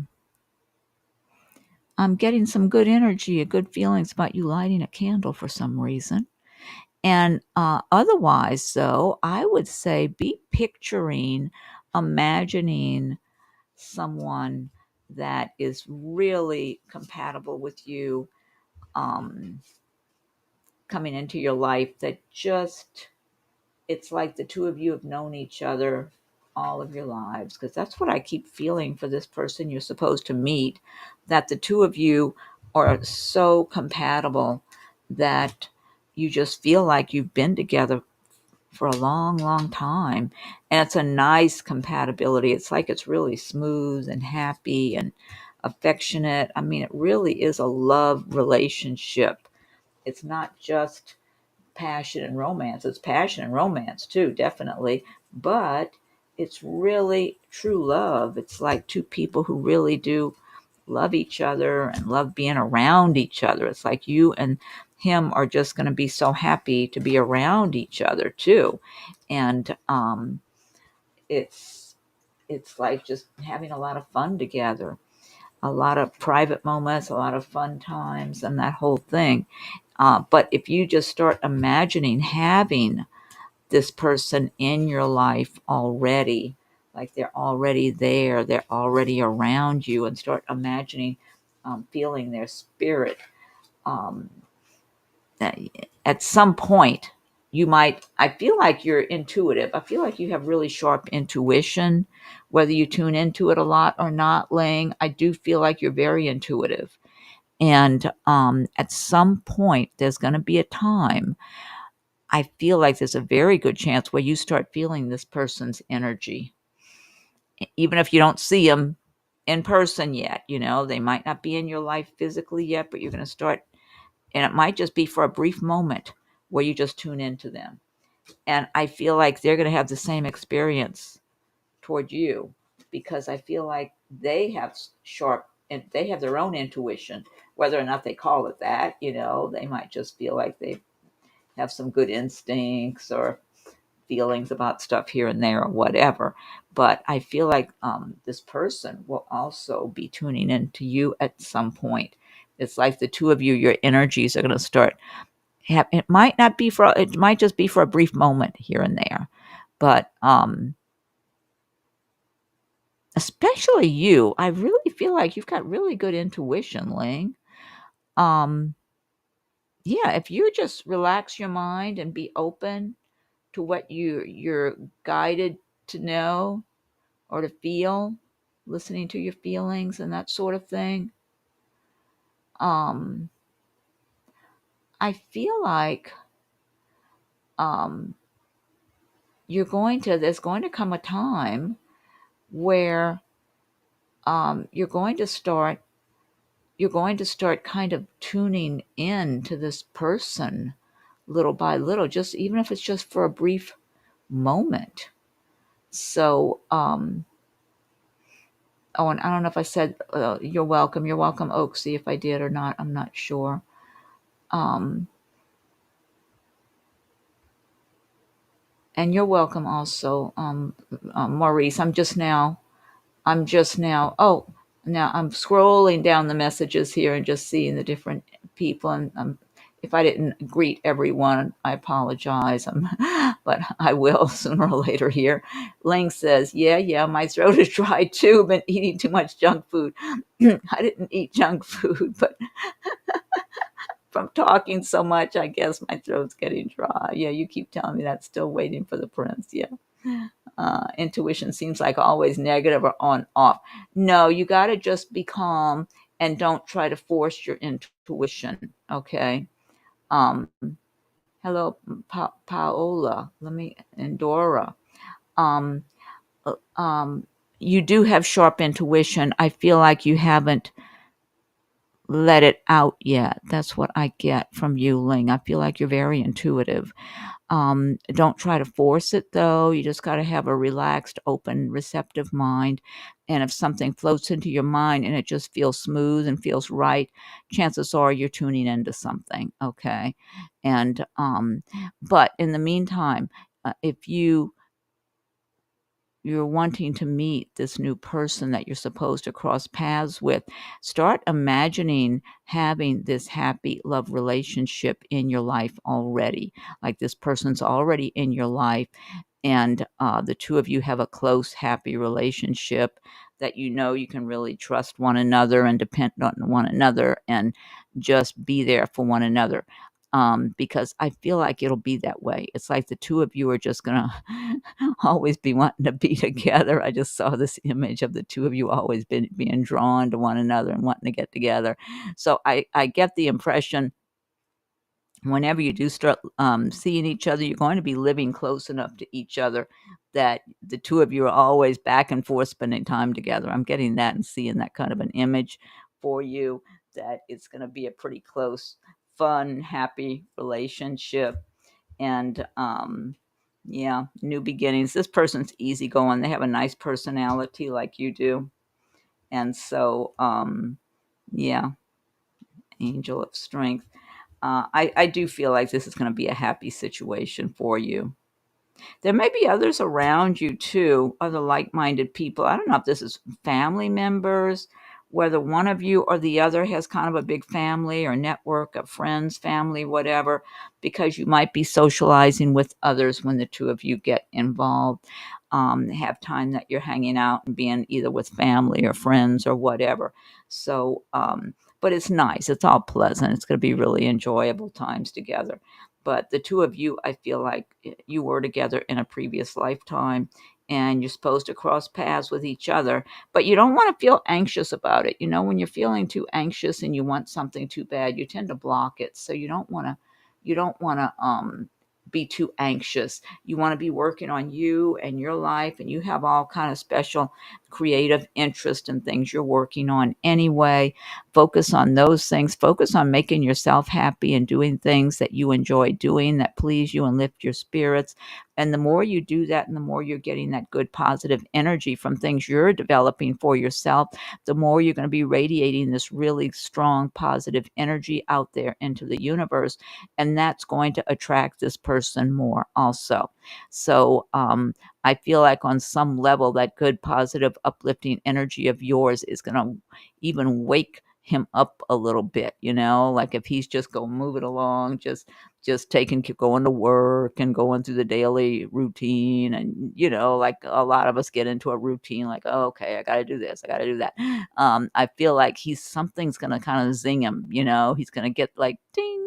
A: I'm getting some good energy, good feelings about you lighting a candle for some reason. And otherwise, though, I would say be picturing, imagining someone that is really compatible with you, um, coming into your life, that just, it's like the two of you have known each other all of your lives, because that's what I keep feeling for this person you're supposed to meet, that the two of you are so compatible that you just feel like you've been together for a long, long time. And it's a nice compatibility. It's like it's really smooth and happy and affectionate. I mean, it really is a love relationship. It's not just passion and romance. It's passion and romance too, definitely. But it's really true love. It's like two people who really do love each other and love being around each other. It's like you and him are just going to be so happy to be around each other too. And it's like just having a lot of fun together, a lot of private moments, a lot of fun times, and that whole thing. But if you just start imagining having this person in your life already, like they're already there, they're already around you, and start imagining feeling their spirit, um, at some point, I feel like you're intuitive. I feel like you have really sharp intuition, whether you tune into it a lot or not, Ling. I do feel like you're very intuitive. And at some point, there's going to be a time, I feel like there's a very good chance where you start feeling this person's energy. Even if you don't see them in person yet, they might not be in your life physically yet, but you're going to start, and it might just be for a brief moment where you just tune into them. And I feel like they're going to have the same experience toward you, because I feel like they have sharp, and they have their own intuition, whether or not they call it that. They might just feel like they have some good instincts or feelings about stuff here and there or whatever. But I feel like this person will also be tuning into you at some point. It's like the two of you, your energies are going to start. It might not be for. It might just be for a brief moment here and there, but especially you, I really feel like you've got really good intuition, Ling. Um, yeah, if you just relax your mind and be open to what you're guided to know or to feel, listening to your feelings and that sort of thing. Um, I feel like um, there's going to come a time where you're going to start kind of tuning in to this person little by little, just even if it's just for a brief moment. So, oh, and I don't know if I said you're welcome. You're welcome, Oaksy. If I did or not, I'm not sure. Um, and you're welcome also, Maurice. Oh, now I'm scrolling down the messages here and just seeing the different people. And if I didn't greet everyone, I apologize. But I will sooner or later here. Ling says, yeah, my throat is dry too. Been eating too much junk food. I didn't eat junk food, but from talking so much, I guess my throat's getting dry. Yeah, you keep telling me that. Still waiting for the prince. Yeah. Intuition seems like always negative or on off. No, you got to just be calm and don't try to force your intuition. Okay. Um, hello, Paola. And Dora. Um, you do have sharp intuition. I feel like you haven't let it out yet. That's what I get from you, Ling. I feel like you're very intuitive. Don't try to force it, though. You just got to have a relaxed, open, receptive mind. And if something floats into your mind and it just feels smooth and feels right, chances are you're tuning into something. Okay. And, but in the meantime, if you're wanting to meet this new person that you're supposed to cross paths with, start imagining having this happy love relationship in your life already. Like this person's already in your life, and the two of you have a close, happy relationship that you can really trust one another and depend on one another and just be there for one another. Because I feel like it'll be that way. It's like the two of you are just going to always be wanting to be together. I just saw this image of the two of you always being drawn to one another and wanting to get together. So I get the impression whenever you do start seeing each other, you're going to be living close enough to each other that the two of you are always back and forth spending time together. I'm getting that and seeing that kind of an image for you, that it's going to be a pretty close, fun, happy relationship. And yeah, new beginnings. This person's easygoing. They have a nice personality like you do. And so, yeah, angel of strength. I do feel like this is going to be a happy situation for you. There may be others around you too, other like-minded people. I don't know if this is family members, whether one of you or the other has kind of a big family or network of friends, family, whatever, because you might be socializing with others when the two of you get involved. Have time that you're hanging out and being either with family or friends or whatever. So, but it's nice. It's all pleasant. It's going to be really enjoyable times together. But the two of you, I feel like you were together in a previous lifetime and you're supposed to cross paths with each other, but you don't want to feel anxious about it. You know, when you're feeling too anxious and you want something too bad, you tend to block it. So you don't want to be too anxious. You want to be working on you and your life, and you have all kind of special creative interest in things you're working on anyway. Focus on those things. Focus on making yourself happy and doing things that you enjoy doing that please you and lift your spirits. And the more you do that and the more you're getting that good positive energy from things you're developing for yourself, the more you're going to be radiating this really strong positive energy out there into the universe. And that's going to attract this person more also. So I feel like on some level that good positive uplifting energy of yours is going to even wake him up a little bit, you know, like if he's just going moving along, just taking going to work and going through the daily routine, and you know, like a lot of us get into a routine, like, oh, okay, I got to do this, I got to do that. I feel like something's gonna kind of zing him, you know, he's gonna get like ding,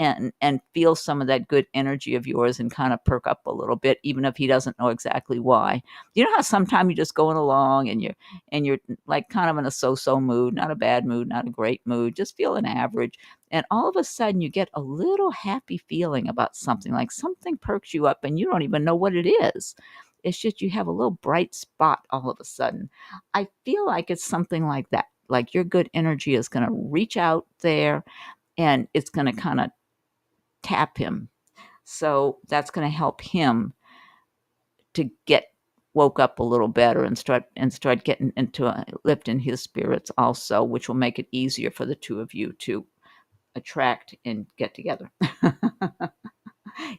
A: and feel some of that good energy of yours and kind of perk up a little bit, even if he doesn't know exactly why. You know how sometimes you're just going along and you're like kind of in a so-so mood, not a bad mood, not a great mood, just feeling average. And all of a sudden you get a little happy feeling about something, like something perks you up and you don't even know what it is. It's just you have a little bright spot all of a sudden. I feel like it's something like that. Like your good energy is going to reach out there and it's going to kind of tap him. So that's going to help him to get woke up a little better and start getting into lifting his spirits also, which will make it easier for the two of you to attract and get together.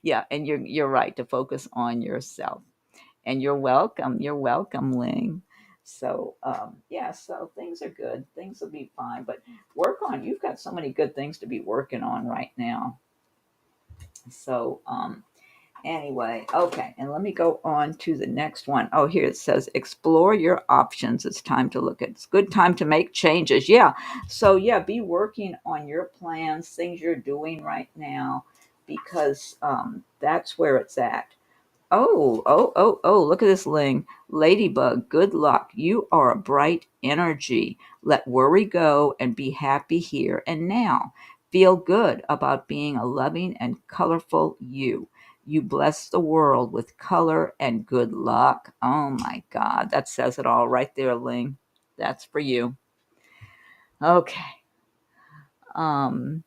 A: Yeah, and you're right to focus on yourself. And you're welcome. You're welcome, Ling. So yeah, so things are good. Things will be fine. But you've got so many good things to be working on right now. So anyway, okay, and let me go on to the next one. Oh, here it says, explore your options. It's good time to make changes. Yeah. So, yeah, be working on your plans, things you're doing right now, because that's where it's at. Oh, look at this, Ling. Ladybug, good luck. You are a bright energy. Let worry go and be happy here and now. Feel good about being a loving and colorful you. You bless the world with color and good luck. Oh my God, that says it all right there, Ling. That's for you. Okay. Um,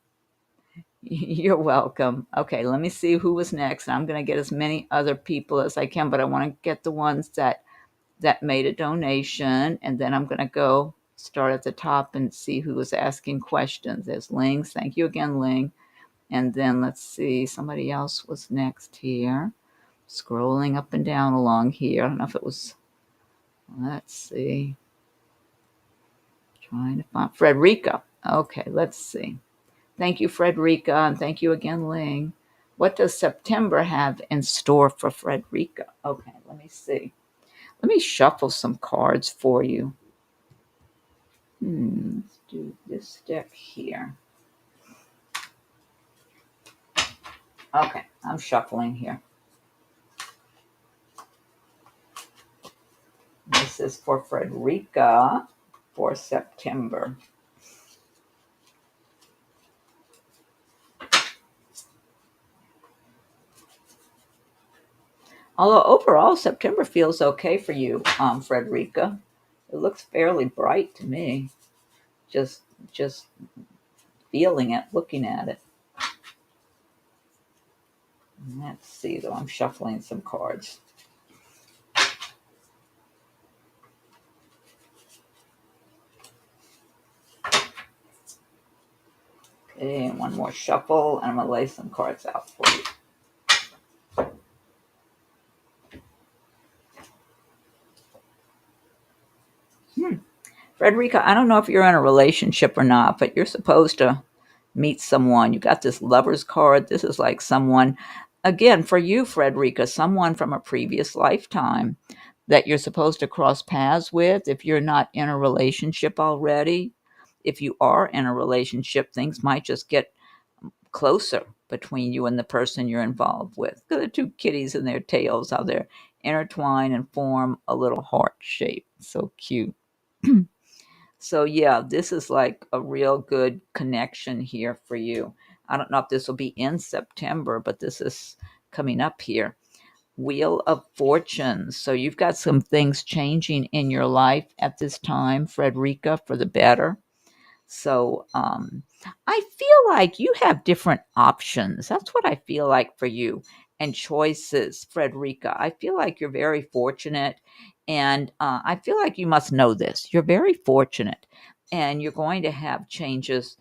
A: you're welcome. Okay, let me see who was next. I'm going to get as many other people as I can, but I want to get the ones that made a donation, and then I'm going to go start at the top and see who was asking questions. There's Ling. Thank you again, Ling. And then let's see, somebody else was next here. Scrolling up and down along here. I don't know if it was, let's see. Trying to find Frederica. Okay, let's see. Thank you, Frederica, and thank you again, Ling. What does September have in store for Frederica? Okay, let me see. Let me shuffle some cards for you. Let's do this deck here. Okay, I'm shuffling here. This is for Frederica for September. Although overall, September feels okay for you, Frederica. It looks fairly bright to me. Just feeling it, looking at it. Let's see, though. I'm shuffling some cards. Okay, and one more shuffle, and I'm going to lay some cards out for you. Frederica, I don't know if you're in a relationship or not, but you're supposed to meet someone. You got this lover's card. This is like someone, again, for you, Frederica, someone from a previous lifetime that you're supposed to cross paths with if you're not in a relationship already. If you are in a relationship, things might just get closer between you and the person you're involved with. Look at the two kitties and their tails, how they're intertwined and form a little heart shape. So cute. So yeah, this is like a real good connection here for you. I don't know if this will be in September, but this is coming up here. Wheel of Fortunes. So you've got some things changing in your life at this time, Frederica, for the better. So I feel like you have different options. That's what I feel like for you. And choices, Frederica. I feel like you're very fortunate. And I feel like you must know this. You're very fortunate. And you're going to have changes,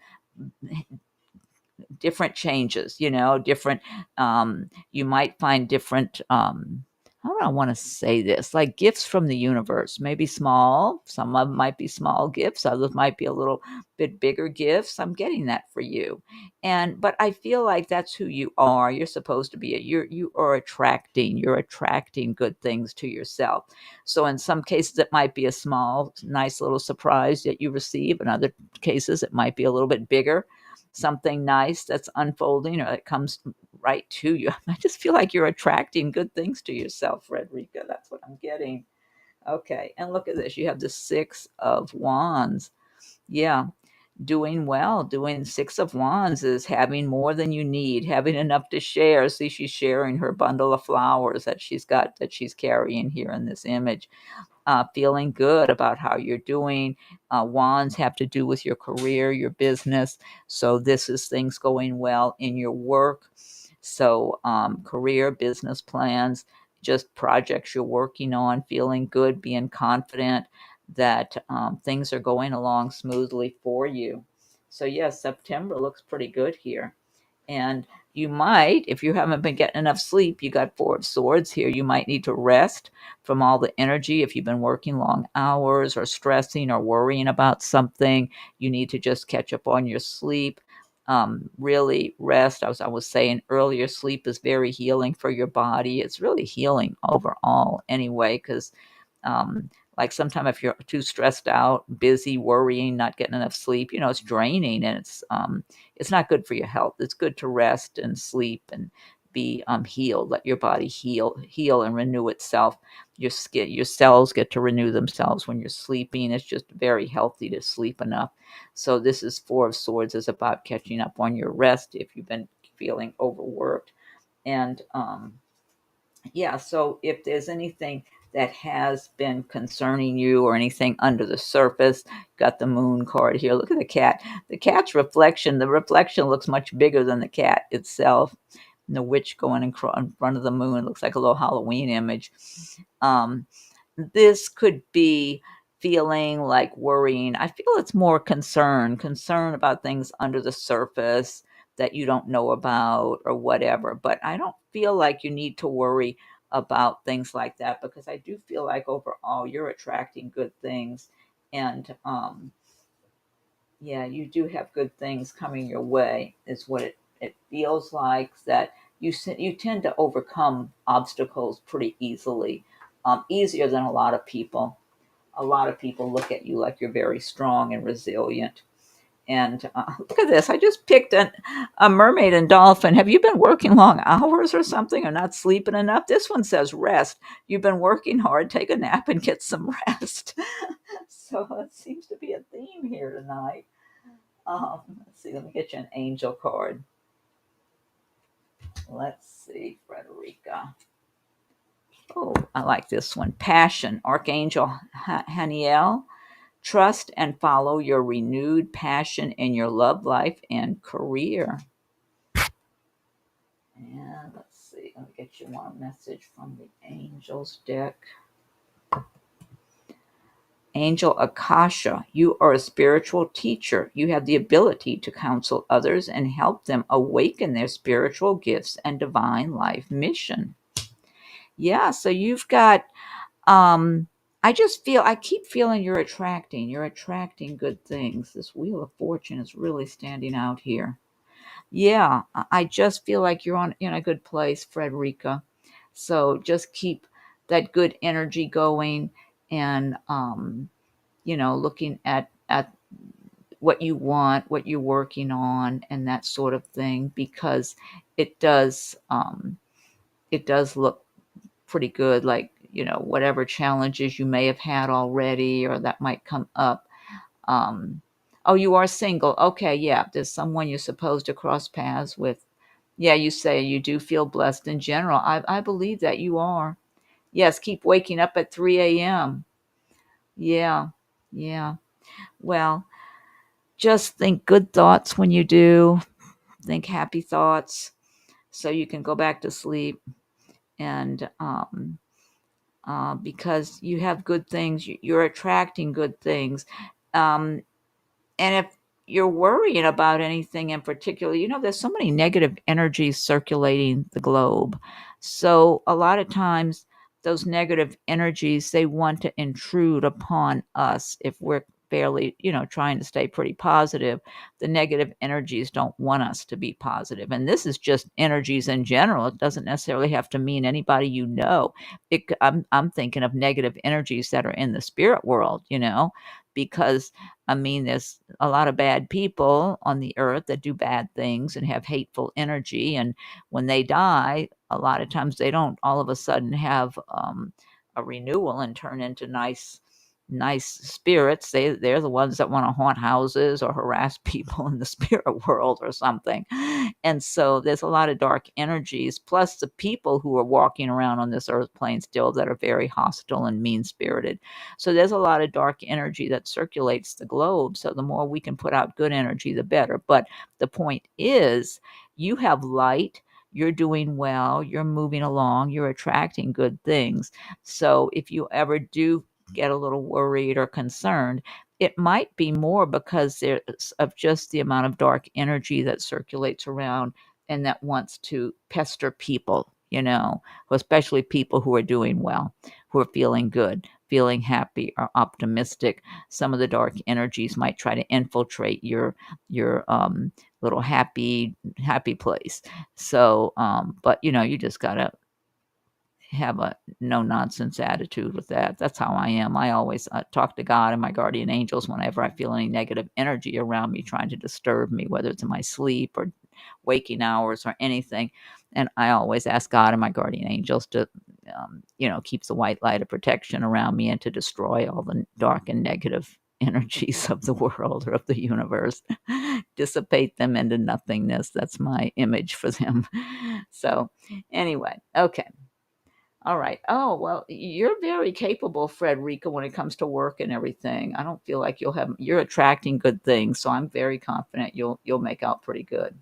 A: different changes, different, you might find different, how do I want to say this? Like gifts from the universe, maybe small. Some of them might be small gifts. Others might be a little bit bigger gifts. I'm getting that for you. But I feel like that's who you are. You're supposed to be, you're attracting good things to yourself. So in some cases, it might be a small, nice little surprise that you receive. In other cases, it might be a little bit bigger, something nice that's unfolding or that comes right to you. I just feel like you're attracting good things to yourself, Frederica. That's what I'm getting. Okay. And look at this. You have the Six of Wands. Yeah. Doing well. Doing Six of Wands is having more than you need, having enough to share. See, she's sharing her bundle of flowers that she's got, that she's carrying here in this image. Feeling good about how you're doing. Wands have to do with your career, your business. So this is things going well in your work. So career, business plans, just projects you're working on, feeling good, being confident that things are going along smoothly for you. So yes, September looks pretty good here. And you might, if you haven't been getting enough sleep, you got Four of Swords here, you might need to rest from all the energy. If you've been working long hours or stressing or worrying about something, you need to just catch up on your sleep. Really rest. As I was saying earlier, sleep is very healing for your body. It's really healing overall anyway, because like sometimes if you're too stressed out, busy, worrying, not getting enough sleep, it's draining, and it's not good for your health. It's good to rest and sleep and be healed. Let your body heal and renew itself. Your cells get to renew themselves when you're sleeping. It's just very healthy to sleep enough. So this is Four of Swords is about catching up on your rest if you've been feeling overworked. And yeah, so if there's anything that has been concerning you or anything under the surface, got the Moon card here. Look at the cat. The cat's reflection, the reflection looks much bigger than the cat itself. And the witch going in front of the moon looks like a little Halloween image. Um, this could be feeling like worrying. I feel it's more concern about things under the surface that you don't know about or whatever. But I don't feel like you need to worry about things like that, because I do feel like overall you're attracting good things. And yeah, you do have good things coming your way, is what it feels like, that you tend to overcome obstacles pretty easily, easier than a lot of people. A lot of people look at you like you're very strong and resilient. And look at this. I just picked a mermaid and dolphin. Have you been working long hours or something, or not sleeping enough? This one says rest. You've been working hard. Take a nap and get some rest. So it seems to be a theme here tonight. Let's see. Let me get you an angel card. Let's see, Frederica. Oh, I like this one. Passion. Archangel Haniel. Trust and follow your renewed passion in your love life and career. And let's see. Let me get you one message from the Angels deck. Angel Akasha, you are a spiritual teacher. You have the ability to counsel others and help them awaken their spiritual gifts and divine life mission. Yeah, so you've got I keep feeling you're attracting good things. This Wheel of Fortune is really standing out here. Yeah, I just feel like you're in a good place, Frederica. So just keep that good energy going, and looking at what you want, what you're working on, and that sort of thing, because it does it does look pretty good, like, whatever challenges you may have had already or that might come up. Oh, you are single. Okay, yeah, there's someone you're supposed to cross paths with. Yeah, you say you do feel blessed in general. I believe that you are. Yes, keep waking up at 3 a.m. Yeah, yeah. Well, just think good thoughts when you do. Think happy thoughts so you can go back to sleep. And because you have good things, you're attracting good things. Um, And if you're worrying about anything in particular, there's so many negative energies circulating the globe. So a lot of times those negative energies, they want to intrude upon us if we're fairly, trying to stay pretty positive. The negative energies don't want us to be positive. And this is just energies in general. It doesn't necessarily have to mean anybody you know. I'm thinking of negative energies that are in the spirit world, because I mean, there's a lot of bad people on the earth that do bad things and have hateful energy. And when they die, a lot of times they don't all of a sudden have a renewal and turn into nice spirits. They're the ones that want to haunt houses or harass people in the spirit world or something. And so there's a lot of dark energies, plus the people who are walking around on this earth plane still that are very hostile and mean spirited. So there's a lot of dark energy that circulates the globe. So the more we can put out good energy, the better. But the point is, you have light. You're doing well. You're moving along. You're attracting good things. So if you ever do get a little worried or concerned, it might be more because there's of just the amount of dark energy that circulates around and that wants to pester people, especially people who are doing well, who are feeling good, feeling happy or optimistic. Some of the dark energies might try to infiltrate your little happy place. So but you just gotta have a no nonsense attitude with that. That's how I am. I always talk to God and my guardian angels whenever I feel any negative energy around me trying to disturb me, whether it's in my sleep or waking hours or anything. And I always ask God and my guardian angels to, keep the white light of protection around me and to destroy all the dark and negative energies of the world or of the universe, dissipate them into nothingness. That's my image for them. So anyway, okay. All right. Oh, well, you're very capable, Frederica, when it comes to work and everything. I don't feel like you're attracting good things, so I'm very confident you'll make out pretty good.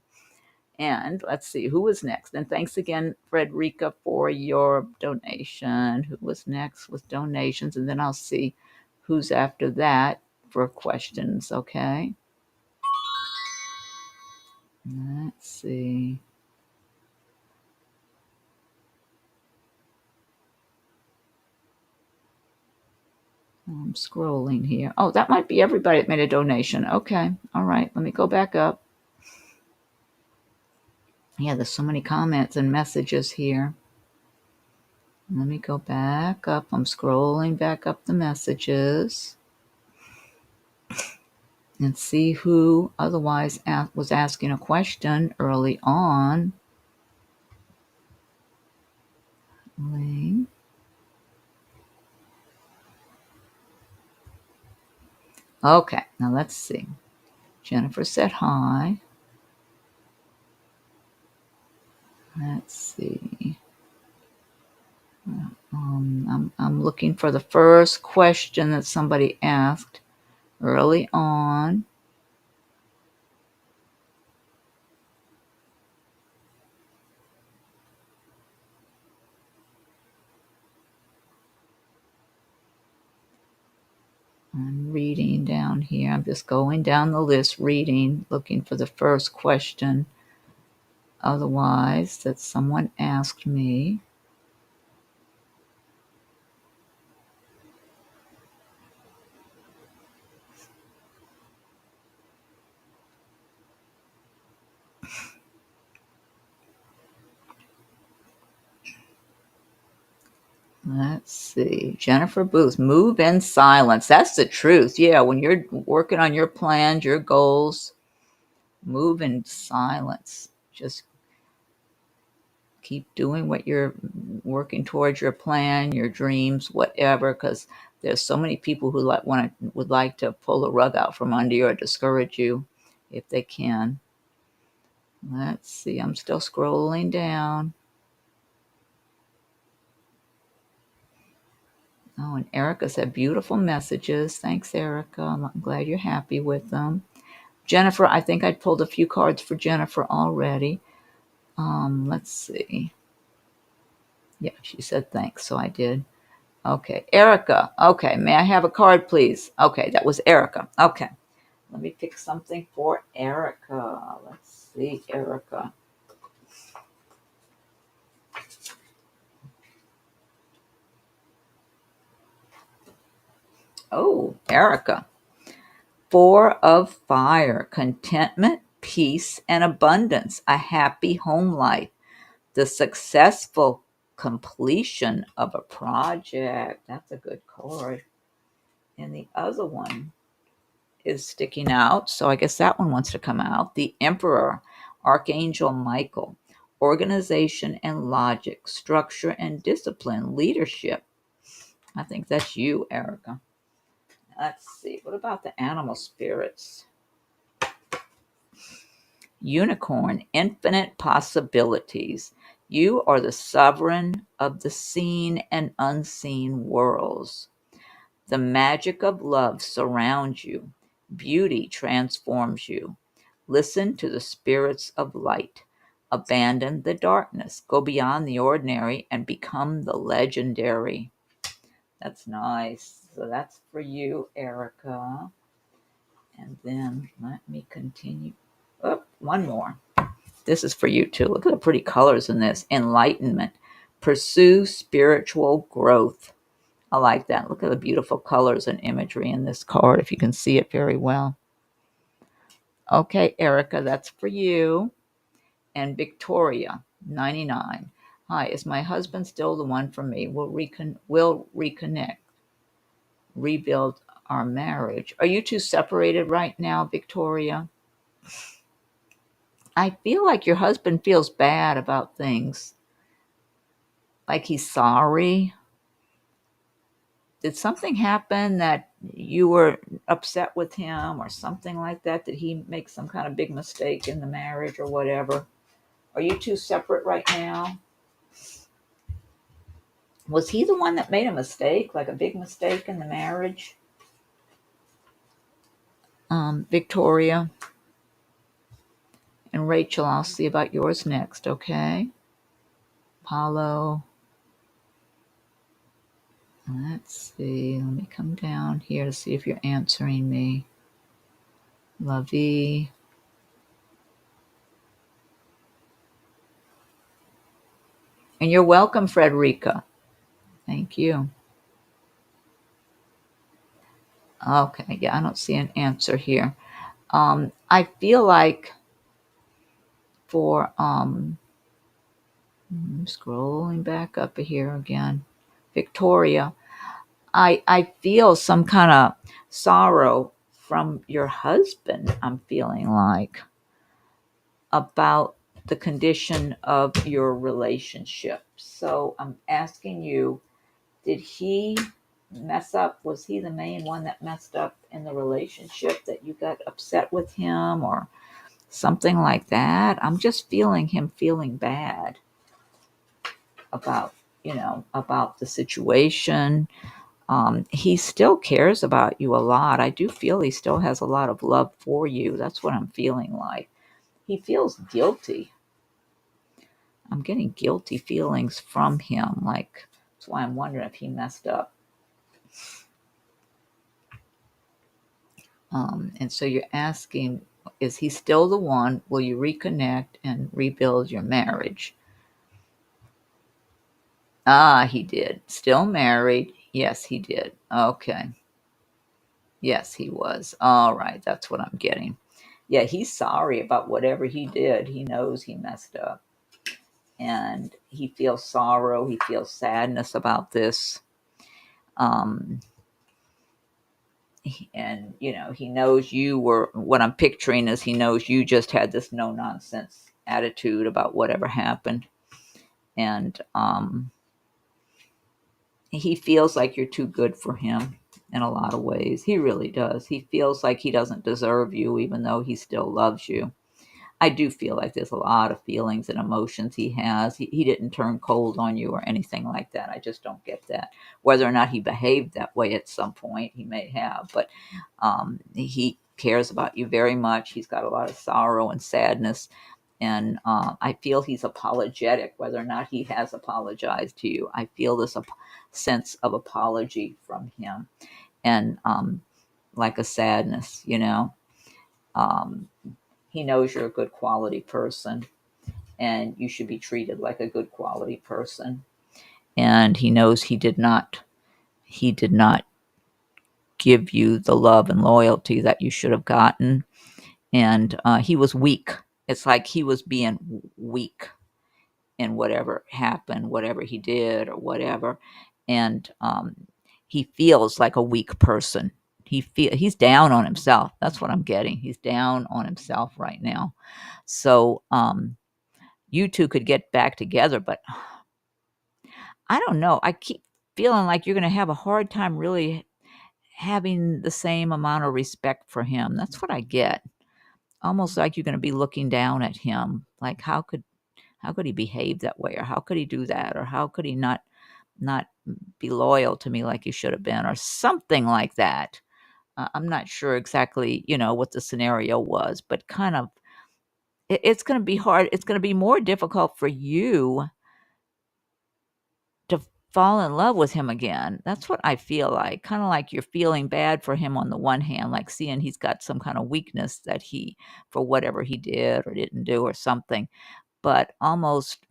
A: And let's see who was next. And thanks again, Frederica, for your donation. Who was next with donations? And then I'll see who's after that for questions, okay? Let's see. I'm scrolling here. Oh, that might be everybody that made a donation. Okay. All right. Let me go back up. Yeah, there's so many comments and messages here. Let me go back up. I'm scrolling back up the messages and see who otherwise was asking a question early on. Okay, now let's see. Jennifer said hi. Let's see. I'm looking for the first question that somebody asked early on. down here. I'm just going down the list, reading, looking for the first question. Otherwise, that someone asked me. Let's see. Jennifer Booth, move in silence. That's the truth. Yeah, when you're working on your plans, your goals, move in silence. Just keep doing what you're working towards, your plan, your dreams, whatever, because there's so many people who would like to pull the rug out from under you or discourage you if they can. Let's see. I'm still scrolling down. Oh, and Erica said beautiful messages. Thanks, Erica. I'm glad you're happy with them. Jennifer, I think I pulled a few cards for Jennifer already. Let's see. Yeah, she said thanks, so I did. Okay, Erica. Okay, may I have a card, please? Okay, that was Erica. Okay, let me pick something for Erica. Let's see, Erica. Oh, Erica. Four of Fire, contentment, peace, and abundance, a happy home life, the successful completion of a project. That's a good card. And the other one is sticking out, so I guess that one wants to come out. The Emperor, Archangel Michael, organization and logic, structure and discipline, leadership. I think that's you, Erica. Let's see. What about the animal spirits? Unicorn, infinite possibilities. You are the sovereign of the seen and unseen worlds. The magic of love surrounds you. Beauty transforms you. Listen to the spirits of light. Abandon the darkness. Go beyond the ordinary and become the legendary. That's nice. So that's for you, Erica. And then let me continue. Oh, one more. This is for you too. Look at the pretty colors in this. Enlightenment. Pursue spiritual growth. I like that. Look at the beautiful colors and imagery in this card, if you can see it very well. Okay, Erica, that's for you. And Victoria, 99. Hi, is my husband still the one for me? We'll reconnect, rebuild our marriage. Are you two separated right now, Victoria? I feel like your husband feels bad about things. Like he's sorry. Did something happen that you were upset with him or something like that? Did he make some kind of big mistake in the marriage or whatever? Are you two separate right now? Was he the one that made a mistake, like a big mistake in the marriage? Victoria and Rachel, I'll see about yours next, okay? Paulo. Let's see. Let me come down here to see if you're answering me. Lovey. And you're welcome, Frederica. Thank you. Okay, yeah, I don't see an answer here. I feel like for I'm scrolling back up here again, Victoria, I feel some kind of sorrow from your husband. I'm feeling like about the condition of your relationship. So I'm asking you, did he mess up? Was he the main one that messed up in the relationship that you got upset with him or something like that? I'm just feeling him feeling bad about, about the situation. He still cares about you a lot. I do feel he still has a lot of love for you. That's what I'm feeling like. He feels guilty. I'm getting guilty feelings from him. Like, that's why I'm wondering if he messed up. And so you're asking, is he still the one? Will you reconnect and rebuild your marriage? Ah, he did. Still married. Yes, he did. Okay. Yes, he was. All right. That's what I'm getting. Yeah, he's sorry about whatever he did. He knows he messed up. And he feels sorrow. He feels sadness about this. Um, and, he knows you were, what I'm picturing is he knows you just had this no nonsense attitude about whatever happened. And he feels like you're too good for him in a lot of ways. He really does. He feels like he doesn't deserve you, even though he still loves you. I do feel like there's a lot of feelings and emotions he has. He didn't turn cold on you or anything like that. I just don't get that. Whether or not he behaved that way at some point, he may have, but he cares about you very much. He's got a lot of sorrow and sadness. And I feel he's apologetic, whether or not he has apologized to you. I feel this sense of apology from him, and like a sadness, Um, he knows you're a good quality person, and you should be treated like a good quality person. And he knows he did not give you the love and loyalty that you should have gotten, and he was weak. It's like he was being weak in whatever happened, whatever he did, or whatever. And he feels like a weak person. He's down on himself. That's what I'm getting. He's down on himself right now. So you two could get back together, but I don't know. I keep feeling like you're going to have a hard time really having the same amount of respect for him. That's what I get. Almost like you're going to be looking down at him. Like how could he behave that way, or how could he do that, or how could he not be loyal to me like he should have been, or something like that. I'm not sure exactly, what the scenario was, but kind of it's going to be hard. It's going to be more difficult for you to fall in love with him again. That's what I feel like. Kind of like you're feeling bad for him on the one hand, like seeing he's got some kind of weakness that for whatever he did or didn't do or something, but almost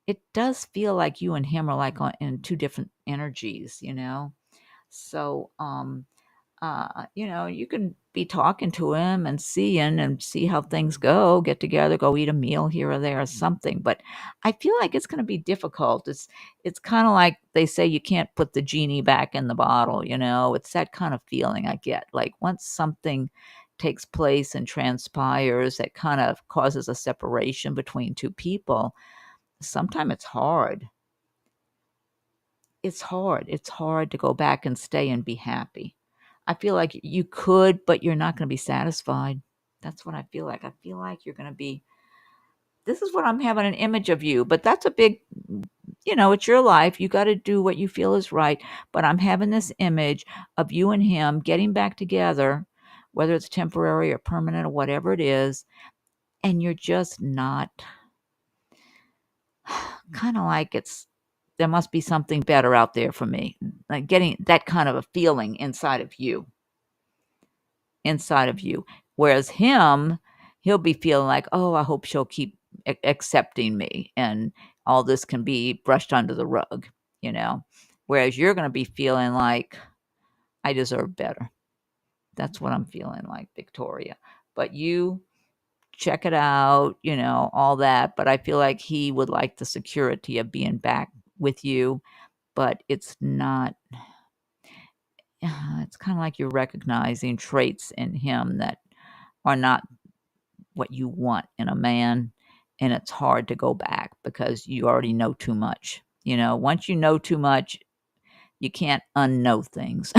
A: it does feel like you and him are like in two different energies. So, you can be talking to him and see how things go, get together, go eat a meal here or there or something. But I feel like it's going to be difficult. It's kind of like they say you can't put the genie back in the bottle. It's that kind of feeling I get. Like once something takes place and transpires that kind of causes a separation between two people, sometimes it's hard. It's hard to go back and stay and be happy. I feel like you could, but you're not going to be satisfied. That's what I feel like. I feel like you're going to be, this is what I'm having an image of you, but that's a big, it's your life. You got to do what you feel is right. But I'm having this image of you and him getting back together, whether it's temporary or permanent or whatever it is, and you're just not, kind of like there must be something better out there for me. Like getting that kind of a feeling inside of you. Whereas he'll be feeling like, oh, I hope she'll keep accepting me and all this can be brushed under the rug. Whereas you're going to be feeling like I deserve better. That's what I'm feeling like, Victoria. But you check it out, all that. But I feel like he would like the security of being back with you, but it's not, it's kind of like you're recognizing traits in him that are not what you want in a man, and it's hard to go back because you already know too much. Once you know too much, you can't unknow things.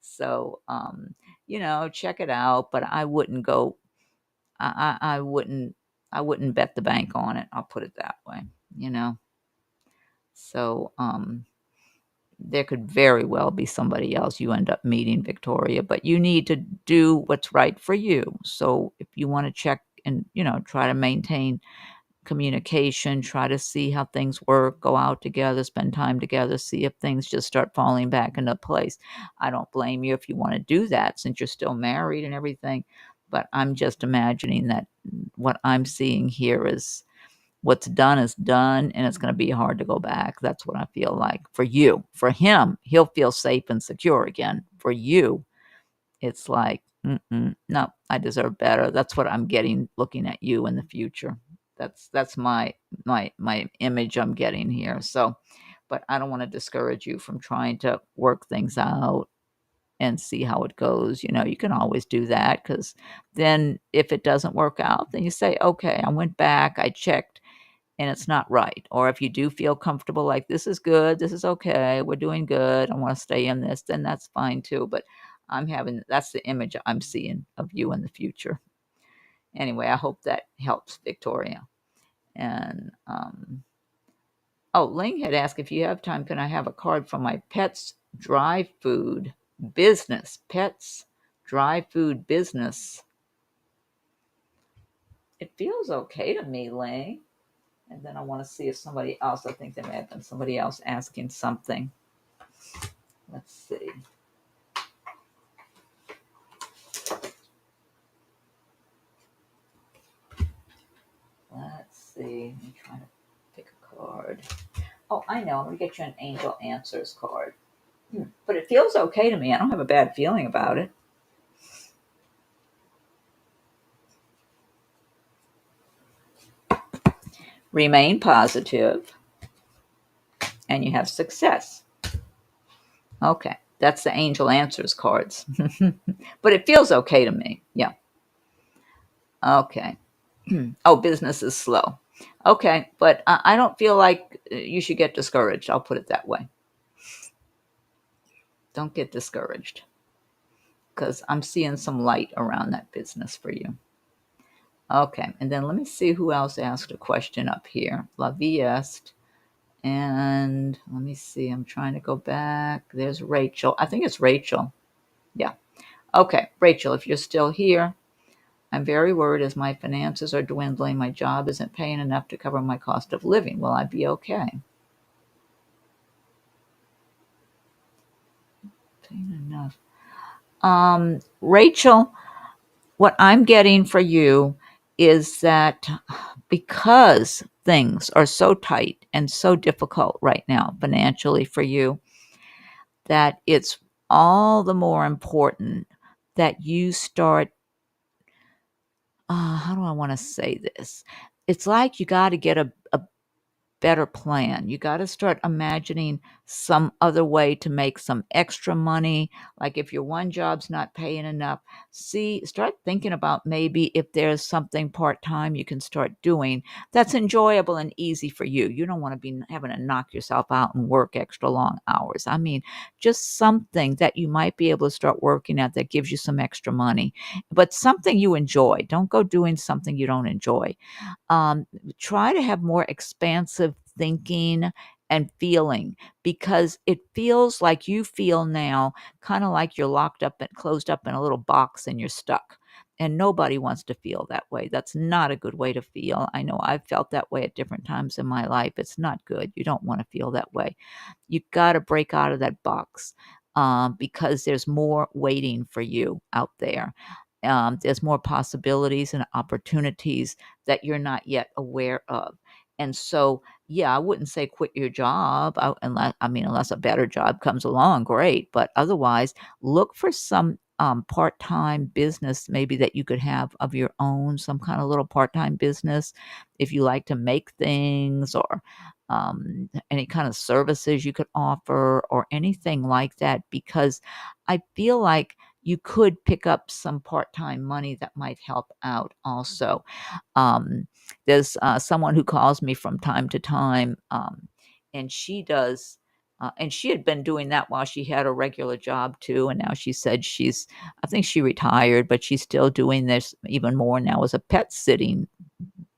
A: So, check it out, but I wouldn't go. I wouldn't bet the bank on it. I'll put it that way. You know. So, there could very well be somebody else you end up meeting, Victoria, but you need to do what's right for you. So if you want to check and, try to maintain communication, try to see how things work, go out together, spend time together, see if things just start falling back into place. I don't blame you if you want to do that since you're still married and everything, but I'm just imagining that what I'm seeing here is what's done is done, and it's going to be hard to go back. That's what I feel like for you. For him, he'll feel safe and secure again. For you, it's like, no, I deserve better. That's what I'm getting looking at you in the future. That's my image I'm getting here. So, but I don't want to discourage you from trying to work things out and see how it goes. You can always do that, because then if it doesn't work out, then you say, okay, I went back, I checked, and it's not right. Or if you do feel comfortable, like this is good, this is okay, we're doing good, I want to stay in this, then that's fine too. But that's the image I'm seeing of you in the future. Anyway, I hope that helps, Victoria. And Ling had asked, if you have time, can I have a card from my pet's dry food business? Pets dry food business. It feels okay to me, Ling. And then I want to see if somebody else, I think there may have been somebody else asking something. Let's see. Let's see. I'm trying to pick a card. Oh, I know. I'm going to get you an Angel Answers card. But it feels okay to me. I don't have a bad feeling about it. Remain positive, and you have success. Okay. That's the Angel Answers cards. But it feels okay to me. Yeah. Okay. Oh, business is slow. Okay. But I don't feel like you should get discouraged. I'll put it that way. Don't get discouraged, because I'm seeing some light around that business for you. Okay. And then let me see who else asked a question up here. La Vie Est. And let me see. I'm trying to go back. There's Rachel. I think it's Rachel. Yeah. Okay. Rachel, if you're still here, I'm very worried as my finances are dwindling. My job isn't paying enough to cover my cost of living. Will I be okay? Paying enough. Rachel, what I'm getting for you is that because things are so tight and so difficult right now financially for you, that it's all the more important that you start, how do I want to say this? It's like you got to get a better plan. You got to start imagining some other way to make some extra money. Like if your one job's not paying enough, start thinking about maybe if there's something part-time you can start doing that's enjoyable and easy for you. You don't want to be having to knock yourself out and work extra long hours. I mean, just something that you might be able to start working at that gives you some extra money, but something you enjoy. Don't go doing something you don't enjoy. Try to have more expansive thinking and feeling, because it feels like you feel now kind of like you're locked up and closed up in a little box and you're stuck. And nobody wants to feel that way. That's not a good way to feel. I know I've felt that way at different times in my life. It's not good. You don't want to feel that way. You got to break out of that box, because there's more waiting for you out there. There's more possibilities and opportunities that you're not yet aware of. And so, yeah, I wouldn't say quit your job unless a better job comes along, great. But otherwise, look for some part-time business maybe that you could have of your own, some kind of little part-time business if you like to make things, or any kind of services you could offer or anything like that, because I feel like you could pick up some part-time money that might help out also. There's someone who calls me from time to time, and and she had been doing that while she had a regular job too. And now she said I think she retired, but she's still doing this even more now as a pet sitting